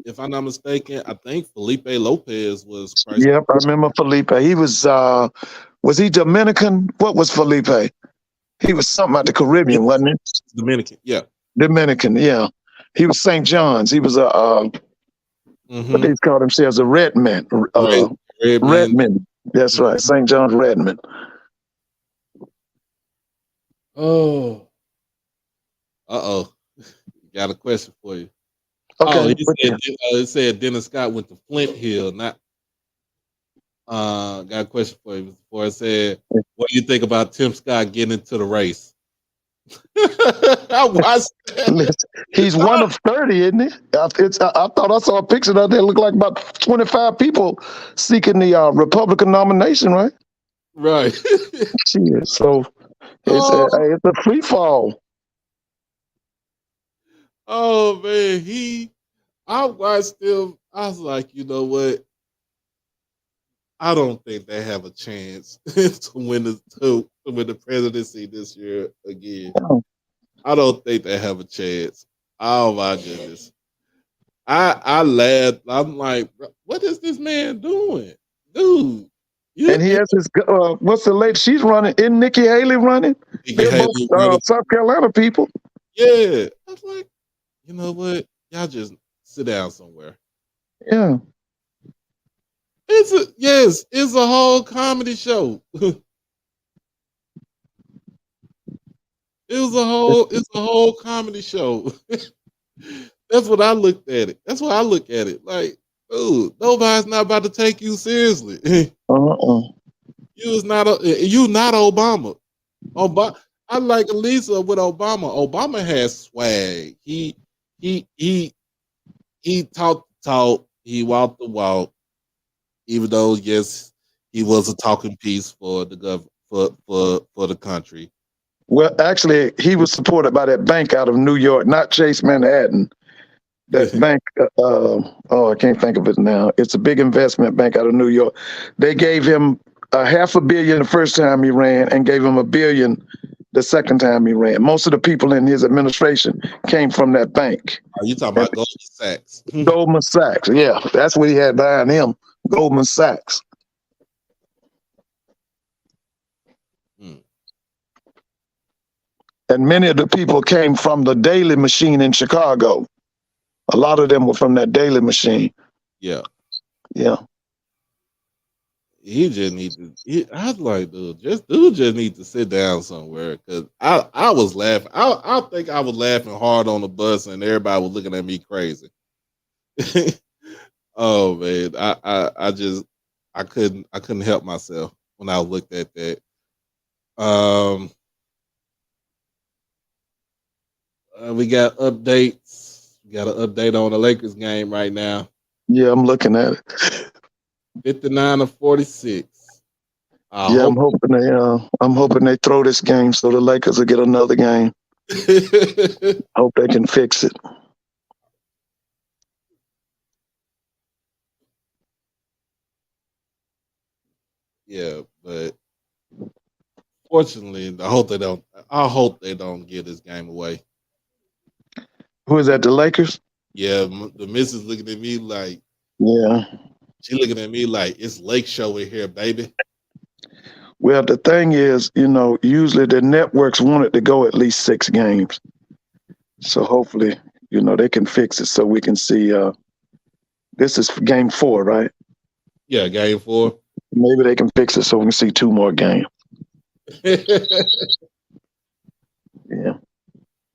If I'm not mistaken, I think Felipe Lopez was Christ. Yep, I remember Felipe. He was he Dominican? What was Felipe? He was something out the Caribbean, wasn't he? Dominican, yeah. Dominican, yeah. He was St. John's. He was what they called themselves, a Redman. Redman. That's right, St. John's Redman. Oh, Uh-oh. Got a question for you. Oh, Okay. it said Dennis Scott went to Flint Hill, not got a question for you, Mr. Ford. It said, what do you think about Tim Scott getting into the race? I watched that. He's one of 30, isn't he? I thought I saw a picture out there. Looked like about 25 people seeking the Republican nomination, right? Right. Shit. So it's Oh, it's a free fall. oh man, I watched him. I was like, you know what? I don't think they have a chance to win the presidency this year again. I don't think they have a chance. Oh my goodness. I laughed. I'm like, what is this man doing? Dude. And he has his what's the lady? She's running. Isn't Nikki Haley running? They're both South Carolina people. Yeah. I was like, you know what? Y'all just sit down somewhere. Yeah. It's a whole comedy show. It's a whole comedy show. That's what I looked at it. That's why I look at it. Like, dude, nobody's not about to take you seriously. You not Obama. I like Lisa with Obama. Obama has swag. He talked the talk. He walked the walk. Even though, yes, he was a talking piece for the for the country. Well, actually, he was supported by that bank out of New York, not Chase Manhattan. That bank, I can't think of it now. It's a big investment bank out of New York. They gave him $500 million the first time he ran and gave him $1 billion the second time he ran. Most of the people in his administration came from that bank. Are you talking about Goldman Sachs? Goldman Sachs, yeah. That's what he had behind him, Goldman Sachs. And many of the people came from the Daily Machine in Chicago. A lot of them were from that Daily Machine. Yeah. Yeah. He just need to. I was like, dude just need to sit down somewhere because I was laughing. I think I was laughing hard on the bus and everybody was looking at me crazy. Oh man, I couldn't help myself when I looked at that. We got updates. We got an update on the Lakers game right now. Yeah, I'm looking at it. 59-46. I'm hoping they throw this game so the Lakers will get another game. Hope they can fix it. Yeah, but fortunately, I hope they don't give this game away. Who is that? The Lakers? Yeah, the missus looking at me like, yeah, she looking at me like it's Lake Show in here, baby. Well, the thing is, usually the networks want it to go at least 6 games. So hopefully, they can fix it so we can see. This is game 4, right? Yeah, game 4. Maybe they can fix it so we can see 2 more games. Yeah.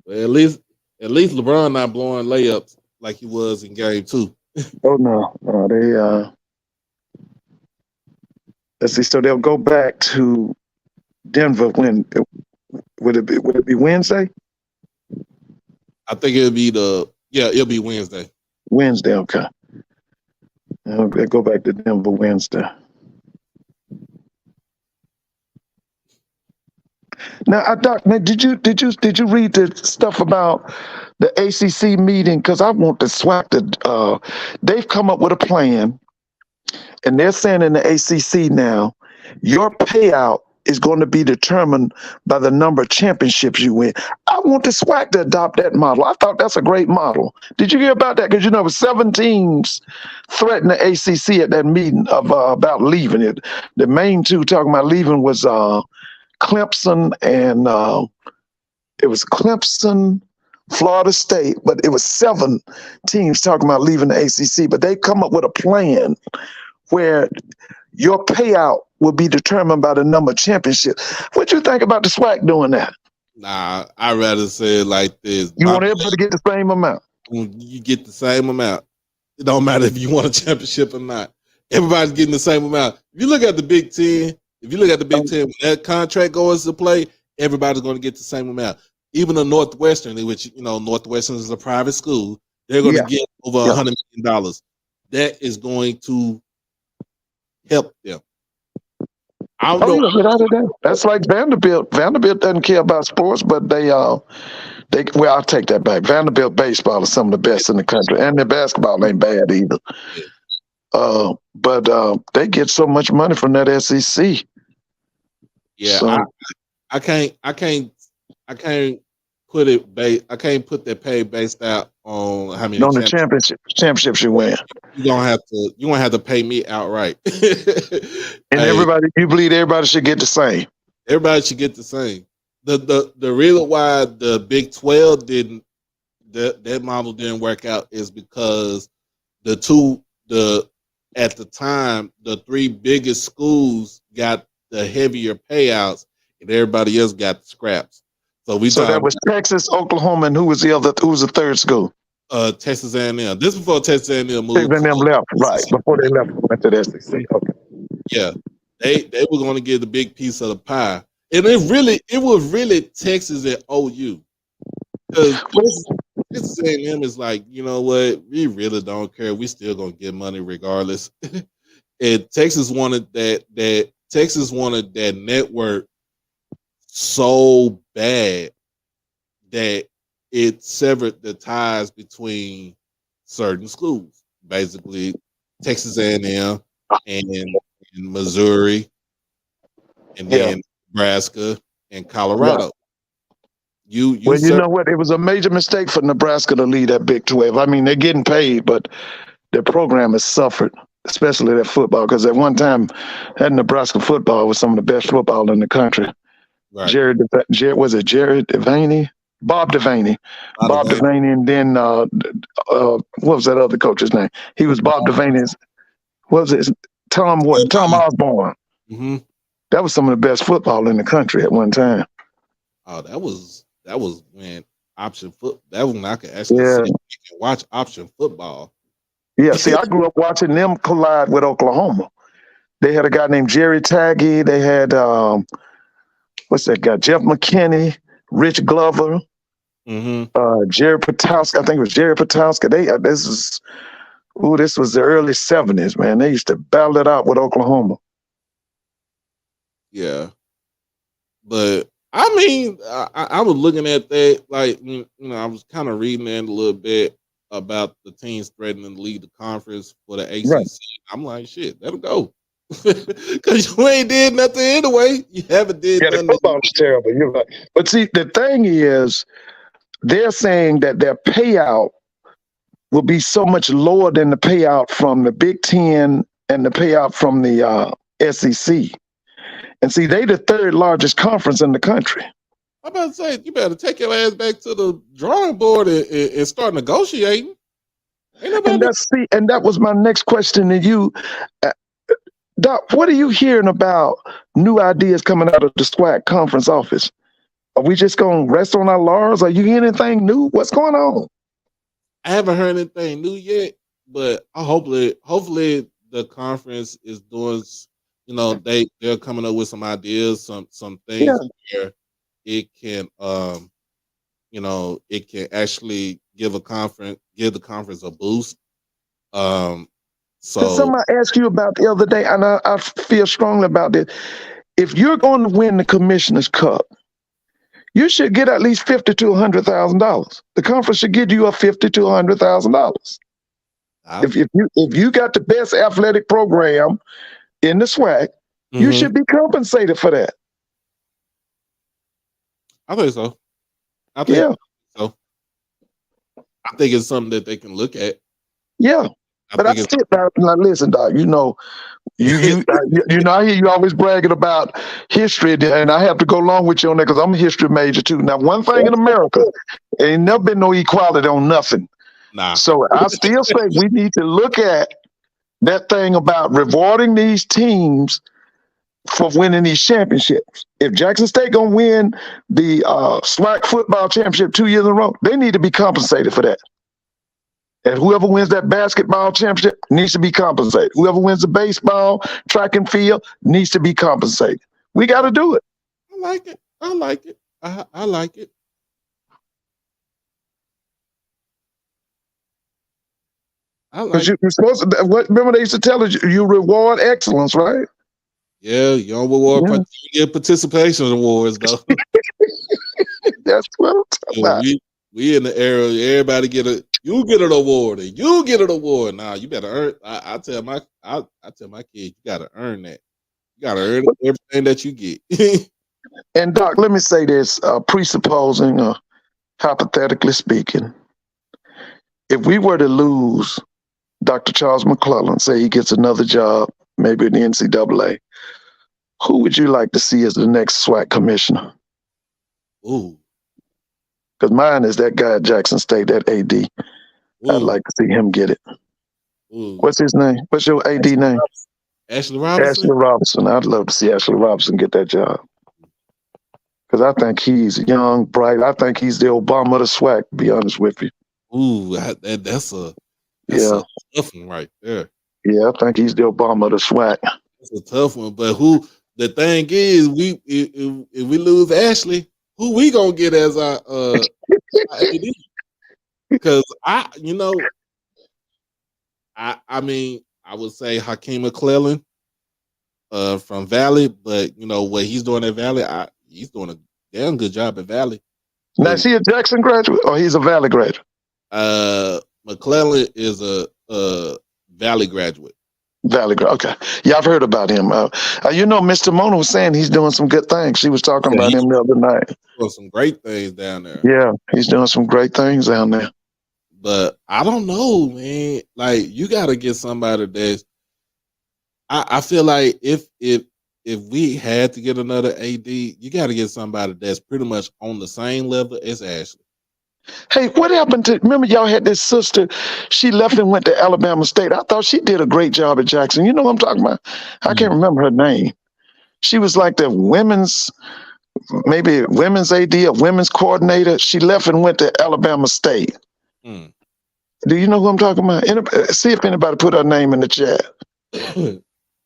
Well, at least LeBron not blowing layups like he was in game 2. Oh no, they let's see. So they'll go back to Denver when would it be Wednesday? I think it'll be Wednesday. Wednesday, okay. They'll go back to Denver Wednesday. Now, Doc, did you read the stuff about the ACC meeting? Because I want to swap they've come up with a plan, and they're saying in the ACC now, your payout is going to be determined by the number of championships you win. I want the SWAC to adopt that model. I thought that's a great model. Did you hear about that? Because 7 teams threatened the ACC at that meeting about leaving it. The main 2 talking about leaving was Clemson and it was Clemson, Florida State, but it was 7 teams talking about leaving the ACC. But they come up with a plan where your payout will be determined by the number of championships. What do you think about the SWAC doing that? Nah, I'd rather say it like this. You want everybody to get the same amount. You get the same amount. It don't matter if you want a championship or not. Everybody's getting the same amount. If you look at the Big Ten, when that contract goes into play, everybody's going to get the same amount. Even the Northwestern, which Northwestern is a private school, they're going to get over $100 million. That is going to help them. I don't know. Get out of that. That's like Vanderbilt. Vanderbilt doesn't care about sports, but well, I'll take that back. Vanderbilt baseball is some of the best in the country, and their basketball ain't bad either. But they get so much money from that SEC. Yeah, so, I can't put it I can't put that pay based out on how many on the championships you win. You gonna have to pay me outright. And you believe everybody should get the same. Everybody should get the same. The reason why the Big 12 that model didn't work out is because at the time the three biggest schools got the heavier payouts and everybody else got the scraps. So that was Texas, Oklahoma, and who was the third school? Texas A&M. This before Texas A&M moved. Texas A&M left, right? Before they left, went to the SEC. Okay. Yeah, they were going to get the big piece of the pie, and it was really Texas and OU. Because Texas A&M is like, you know what? We really don't care. We still gonna get money regardless. And Texas wanted that. Texas wanted that network so bad that it severed the ties between certain schools, basically Texas A&M and Missouri, and then Nebraska and Colorado. You know what? It was a major mistake for Nebraska to lead that Big 12. I mean, they're getting paid, but their program has suffered, especially their football, because at one time, that Nebraska football was some of the best football in the country. Right. Jared Devaney? Bob Devaney. Bob Devaney, and then what was that other coach's name? He was Bob Devaney's. What was it? Tom Osborne. Mm-hmm. That was some of the best football in the country at one time. Oh, that was when option foot. That was when I could actually sit and watch option football. Yeah, see, I grew up watching them collide with Oklahoma. They had a guy named Jerry Taggy. They had what's that guy? Jeff McKinney, Rich Glover, Jerry Patowski. I think it was Jerry Patowski. This was the early 70s, man. They used to battle it out with Oklahoma. Yeah, but I mean, I was looking at that, like, I was kind of reading that a little bit about the teams threatening to lead the conference for the ACC. Right. I'm like, shit, let them go. Because you ain't did nothing anyway. You haven't did nothing. The football is terrible. You're right. But see, the thing is, they're saying that their payout will be so much lower than the payout from the Big Ten and the payout from the SEC. And see, they the third largest conference in the country. I'm about to say, you better take your ass back to the drawing board and start negotiating. And that was my next question to you. Doc, what are you hearing about new ideas coming out of the SWAC conference office? Are we just going to rest on our laurels? Are you hearing anything new? What's going on? I haven't heard anything new yet, but hopefully the conference is doing, they're coming up with some ideas, some things where it can, it can actually give the conference a boost. So somebody asked you about the other day, and I feel strongly about this. If you're going to win the Commissioner's Cup, you should get at least $50,000 to $100,000. The conference should give you a $50,000 to $100,000. If you got the best athletic program in the SWAC, you should be compensated for that. I think so. I think it's something that they can look at. Yeah. But I sit down and listen, Doc, you know, I hear you always bragging about history, and I have to go along with you on that because I'm a history major too. Now, one thing in America, ain't never been no equality on nothing. Nah. So I still say we need to look at that thing about rewarding these teams for winning these championships. If Jackson State gonna win the SWAC football championship 2 years in a row, they need to be compensated for that. And whoever wins that basketball championship needs to be compensated. Whoever wins the baseball, track and field needs to be compensated. We got to do it. I like it. I like it. I like it. Because you're supposed to. Remember they used to tell us you reward excellence, right? Yeah, you don't reward. You get participation awards though. That's what I'm talking about. We in the era, everybody you get an award and you get an award. Nah, you better earn. I tell my kids, you gotta earn that. You gotta earn everything that you get. And Doc, let me say this, presupposing, hypothetically speaking, if we were to lose Dr. Charles McClellan, say he gets another job, maybe in the NCAA, who would you like to see as the next SWAC commissioner? Ooh. Because mine is that guy at Jackson State, that AD. Ooh. I'd like to see him get it. Ooh. What's his name? What's your AD name? Ashley Robinson? Ashley Robinson. I'd love to see Ashley Robinson get that job. Because I think he's young, bright. I think he's the Obama of the SWAC, to be honest with you. Ooh, that's a tough one right there. Yeah, I think he's the Obama of the SWAC. It's a tough one. But the thing is, if we lose Ashley, who we gonna get as our AD? Because I would say Hakeem McClellan from Valley, but what he's doing at Valley, he's doing a damn good job at Valley. Now, is he a Jackson graduate or he's a Valley graduate? McClellan is a Valley graduate. Valley graduate. Okay. Yeah, I've heard about him. Mr. Mona was saying he's doing some good things. She was talking about him the other night. Doing some great things down there. Yeah, he's doing some great things down there. But I don't know, man. Like, you got to get somebody that's. I feel like if we had to get another AD, you got to get somebody that's pretty much on the same level as Ashley. Hey, what happened to? Remember, y'all had this sister. She left and went to Alabama State. I thought she did a great job at Jackson. You know what I'm talking about? I can't remember her name. She was like the women's AD or women's coordinator. She left and went to Alabama State. Do you know who I'm talking about? See if anybody put her name in the chat.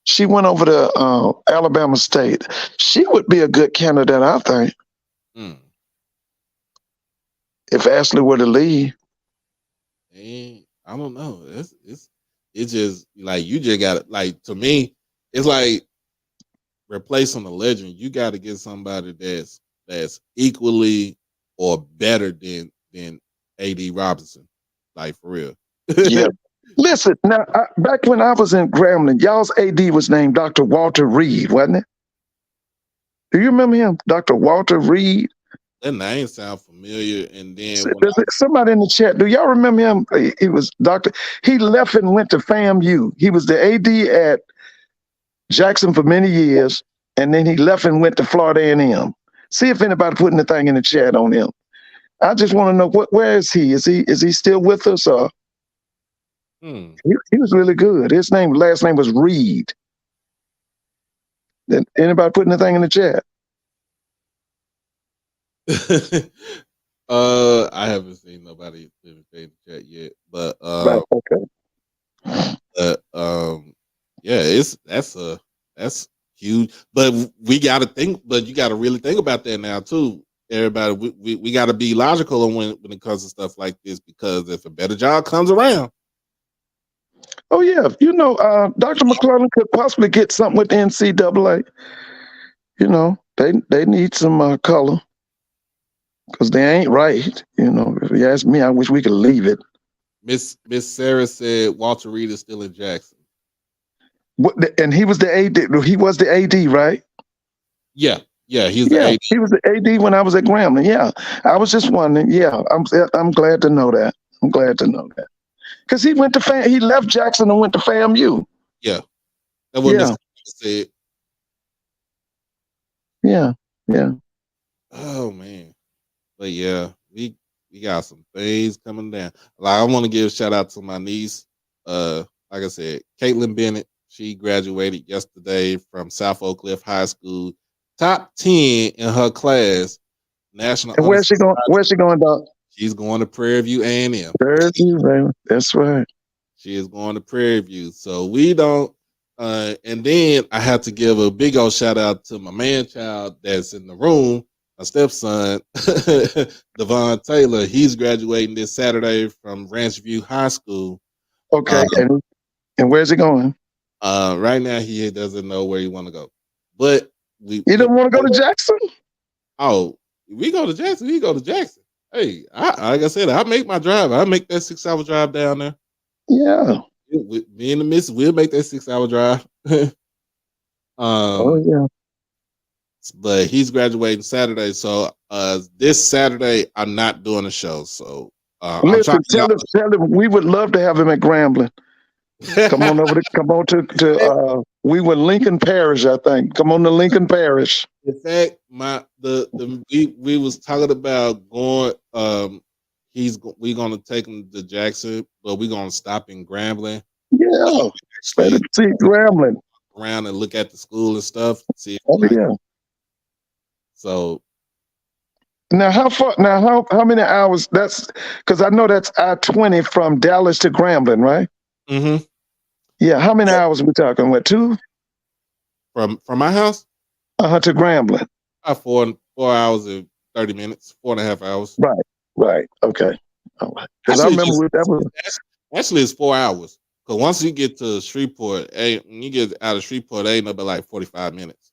She went over to Alabama State. She would be a good candidate, I think. If Ashley were to leave. I don't know. It's just like you just got it. Like, to me, it's like replacing a legend. You got to get somebody that's equally or better than AD Robinson. Like, for real. Yeah. Listen, now, back when I was in Grambling, y'all's AD was named Dr. Walter Reed, wasn't it? Do you remember him? Dr. Walter Reed? That name sound familiar. And then somebody in the chat, do y'all remember him? He was he left and went to FAMU. He was the AD at Jackson for many years, and then he left and went to Florida A&M. See if anybody putting the thing in the chat on him. I just want to know where is he? Is he still with us? Or he was really good. His last name was Reed. Anybody putting the thing in the chat? I haven't seen nobody in the chat yet, but yeah, that's huge. But you got to really think about that now too. Everybody, we got to be logical when it comes to stuff like this, because if a better job comes around. Oh yeah, Dr. McClellan could possibly get something with the NCAA. They need some color. Because they ain't right. If you ask me, I wish we could leave it. Miss Sarah said Walter Reed is still in Jackson. And he was the AD. He was the AD, right? Yeah, he's the AD. He was the AD when I was at Grambling. Yeah, I was just wondering. Yeah, I'm glad to know that. Because he he left Jackson and went to FAMU. Yeah, that what Miss said. Yeah. Oh man. But yeah, we got some things coming down. Like, I want to give a shout out to my niece. Like I said, Caitlin Bennett. She graduated yesterday from South Oak Cliff High School, top 10 in her class. National And Honor where's she going? Society. Where's she going, Doc? She's going to Prairie View A&M. Prairie View, baby. That's right. She is going to Prairie View. So we don't. And then I have to give a big old shout out to my man child that's in the room, my stepson, Devon Taylor. He's graduating this Saturday from Ranch View High School. Okay. And where's he going? Right now he doesn't know where he want to go, but You don't want to go to Jackson? Oh, we go to Jackson. We go to Jackson. Hey, like I said, I make my drive. I make that 6-hour drive down there. Yeah. Me and the missus, we'll make that 6-hour drive. Oh yeah. But he's graduating Saturday, so this Saturday I'm not doing a show. So listen, tell him we would love to have him at Grambling. Come on over to we were Lincoln Parish, I think. Come on to Lincoln Parish. In fact, we was talking about going. We're gonna take him to Jackson, but we're gonna stop in Grambling. Yeah, actually see Grambling around and look at the school and stuff. See, yeah. So now, how far? Now, how many hours? That's because I know that's I-20 from Dallas to Grambling, right? Mm-hmm. Yeah. How many hours are we talking? What, 2? From my house? To Grambling. 4 hours and 30 minutes, 4.5 hours. Right. Okay. All right. Because I remember that was actually it's 4 hours. Because once you get to Shreveport, when you get out of Shreveport, it ain't no but like 45 minutes.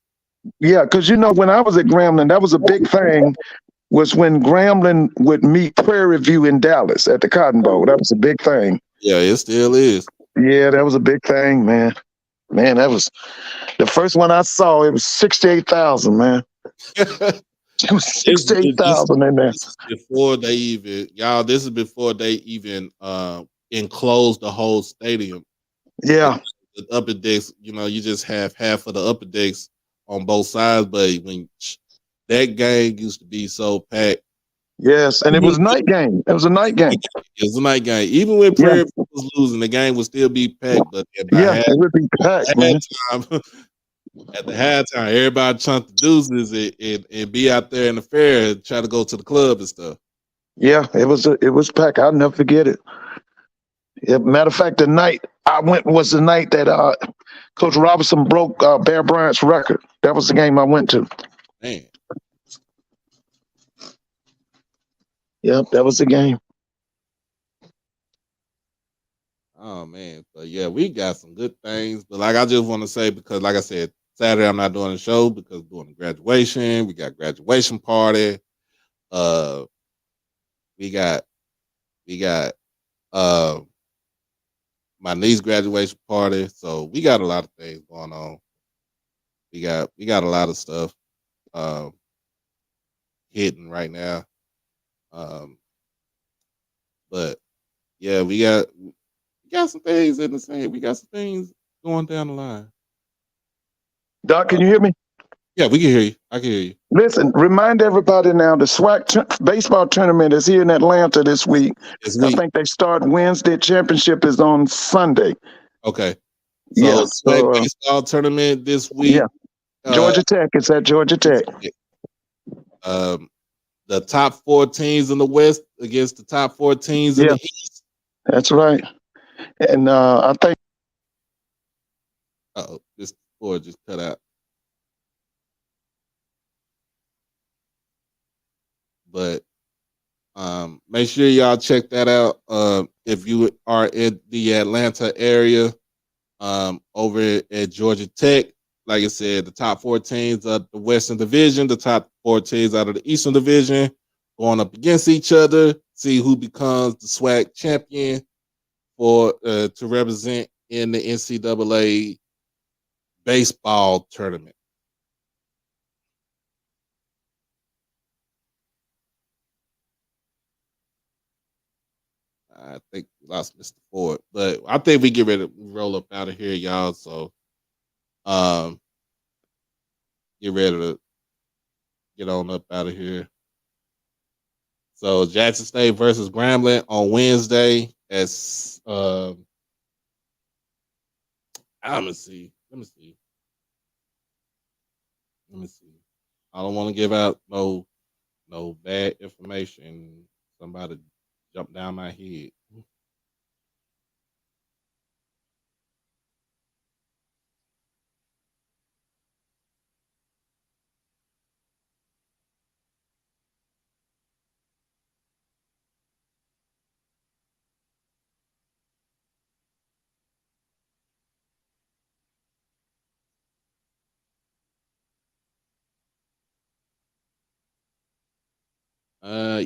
Yeah, because when I was at Grambling, that was a big thing. Was when Grambling would meet Prairie View in Dallas at the Cotton Bowl. That was a big thing. Yeah, it still is. Yeah, that was a big thing, man. Man, that was the first one I saw. It was 68,000, man. It was 68,000 in there. Before they even, this is before they even enclosed the whole stadium. Yeah. The upper decks, you just have half of the upper decks on both sides, but when that game used to be so packed. Yes, and it was a night game. It was a night game. It was a night game. Even when Prairie was losing, the game would still be packed. But it would be packed, man. At the halftime, everybody chunked the deuces and be out there in the fair and try to go to the club and stuff. Yeah, it was packed. I'll never forget it. Yeah, matter of fact, the night I went was the night that Coach Robinson broke Bear Bryant's record. That was the game I went to. Man. Yep, that was the game. Oh man, but yeah, we got some good things. But like I just want to say, because like I said, Saturday I'm not doing a show because I'm doing a graduation. We got graduation party. We got my niece graduation party. So we got a lot of things going on. We got a lot of stuff hitting right now. But yeah, we got some things in the same. We got some things going down the line. Doc, can you hear me? Yeah, we can hear you. I can hear you. Listen, remind everybody now, the SWAC baseball tournament is here in Atlanta this week. I think they start Wednesday. Championship is on Sunday. Okay. So SWAC baseball tournament this week. Yeah. Georgia Tech. It's at Georgia Tech. The top 4 teams in the West against the top 4 teams in the East. That's right. And I think. This board just cut out. But make sure y'all check that out. If you are in the Atlanta area, over at Georgia Tech, like I said, the top 4 teams of the Western Division, the top 4 teams out of the Eastern Division, going up against each other, see who becomes the SWAC champion to represent in the NCAA baseball tournament. I think we lost Mr. Ford, but I think we get ready to roll up out of here, y'all. So, get ready to get on up out of here. So, Jackson State versus Grambling on Wednesday. I Let me see. Let me see. Let me see. I don't want to give out no bad information. Somebody jump down my head.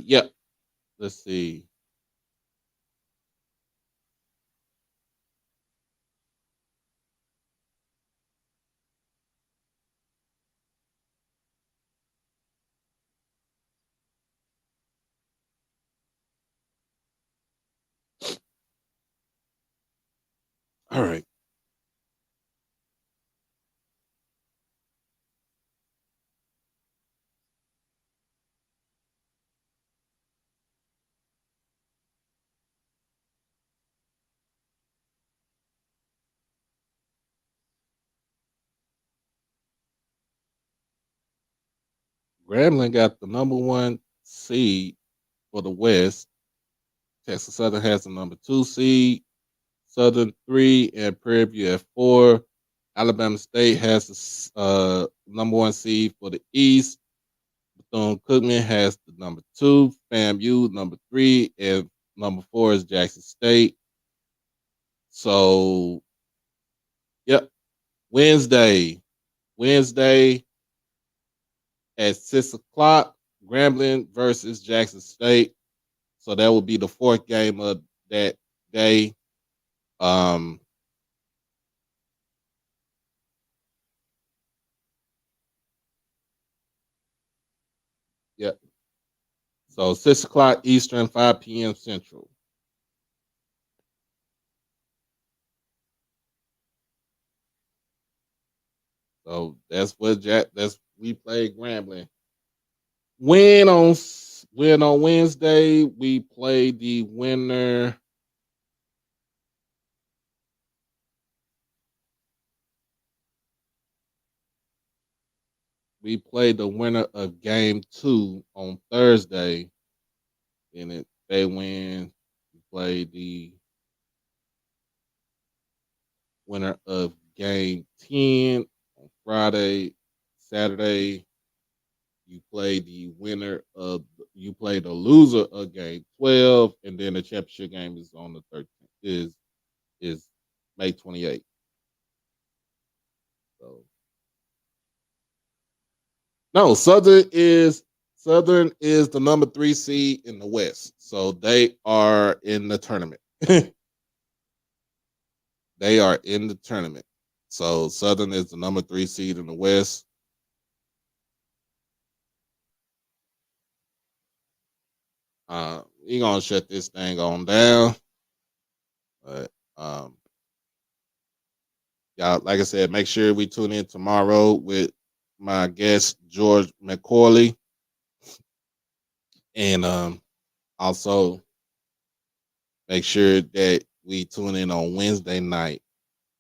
Yep. Let's see. All right. Grambling got the number one seed for the West. Texas Southern has the number 2 seed. Southern 3 and Prairie View at 4. Alabama State has the number 1 seed for the East. Bethune-Cookman has the number 2. FAMU number 3, and number 4 is Jackson State. So, yep, Wednesday at 6:00, Grambling versus Jackson State. So that will be the 4th game of that day. Yep. So 6:00 Eastern, 5 p.m. Central. So that's we played Grambling. When on Wednesday we play the winner. We played the winner of game 2 on Thursday. And they win. We play the winner of game 10 on Friday. Saturday, you play the loser of game 12, and then the championship game is on the 13th, is May 28th. So no, Southern is the number 3 seed in the West. So they are in the tournament. They are in the tournament. So Southern is the number 3 seed in the West. We're gonna shut this thing on down. But y'all, like I said, make sure we tune in tomorrow with my guest George McCauley. And also make sure that we tune in on Wednesday night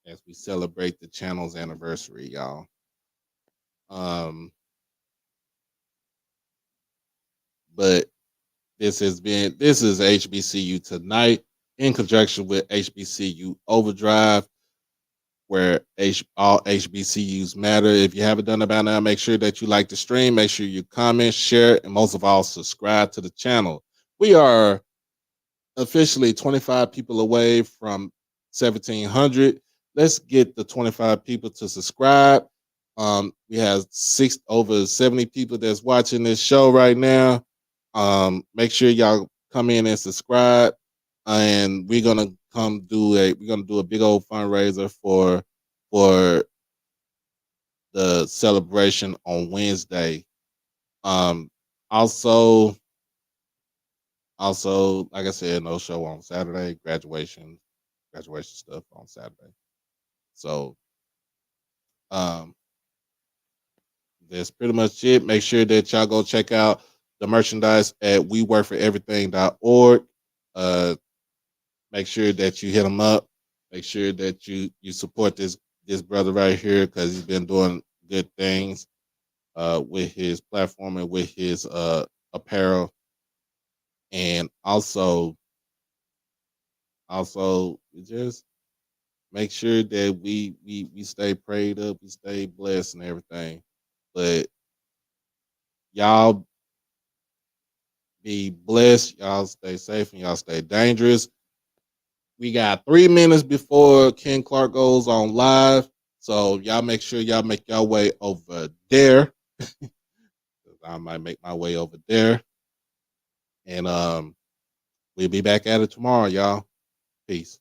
as we celebrate the channel's anniversary, y'all. But this is HBCU Tonight in conjunction with HBCU OverDrive, where all HBCUs matter. If you haven't done it by now, make sure that you like the stream, make sure you comment, share, and most of all, subscribe to the channel. We are officially 25 people away from 1,700. Let's get the 25 people to subscribe. We have over 70 people that's watching this show right now. Make sure y'all come in and subscribe, and we're gonna do a big old fundraiser for the celebration on Wednesday. Also, like I said, no show on Saturday. Graduation stuff on Saturday. So, that's pretty much it. Make sure that y'all go check out the merchandise at weworkforeverything.org. Make sure that you hit them up. Make sure that you support this this brother right here because he's been doing good things with his platform and with his apparel, and also just make sure that we stay prayed up, we stay blessed and everything. But y'all be blessed, y'all stay safe, and y'all stay dangerous. We got 3 minutes before Ken Clark goes on live. So y'all make sure y'all make your way over there. I might make my way over there. And we'll be back at it tomorrow, y'all. Peace.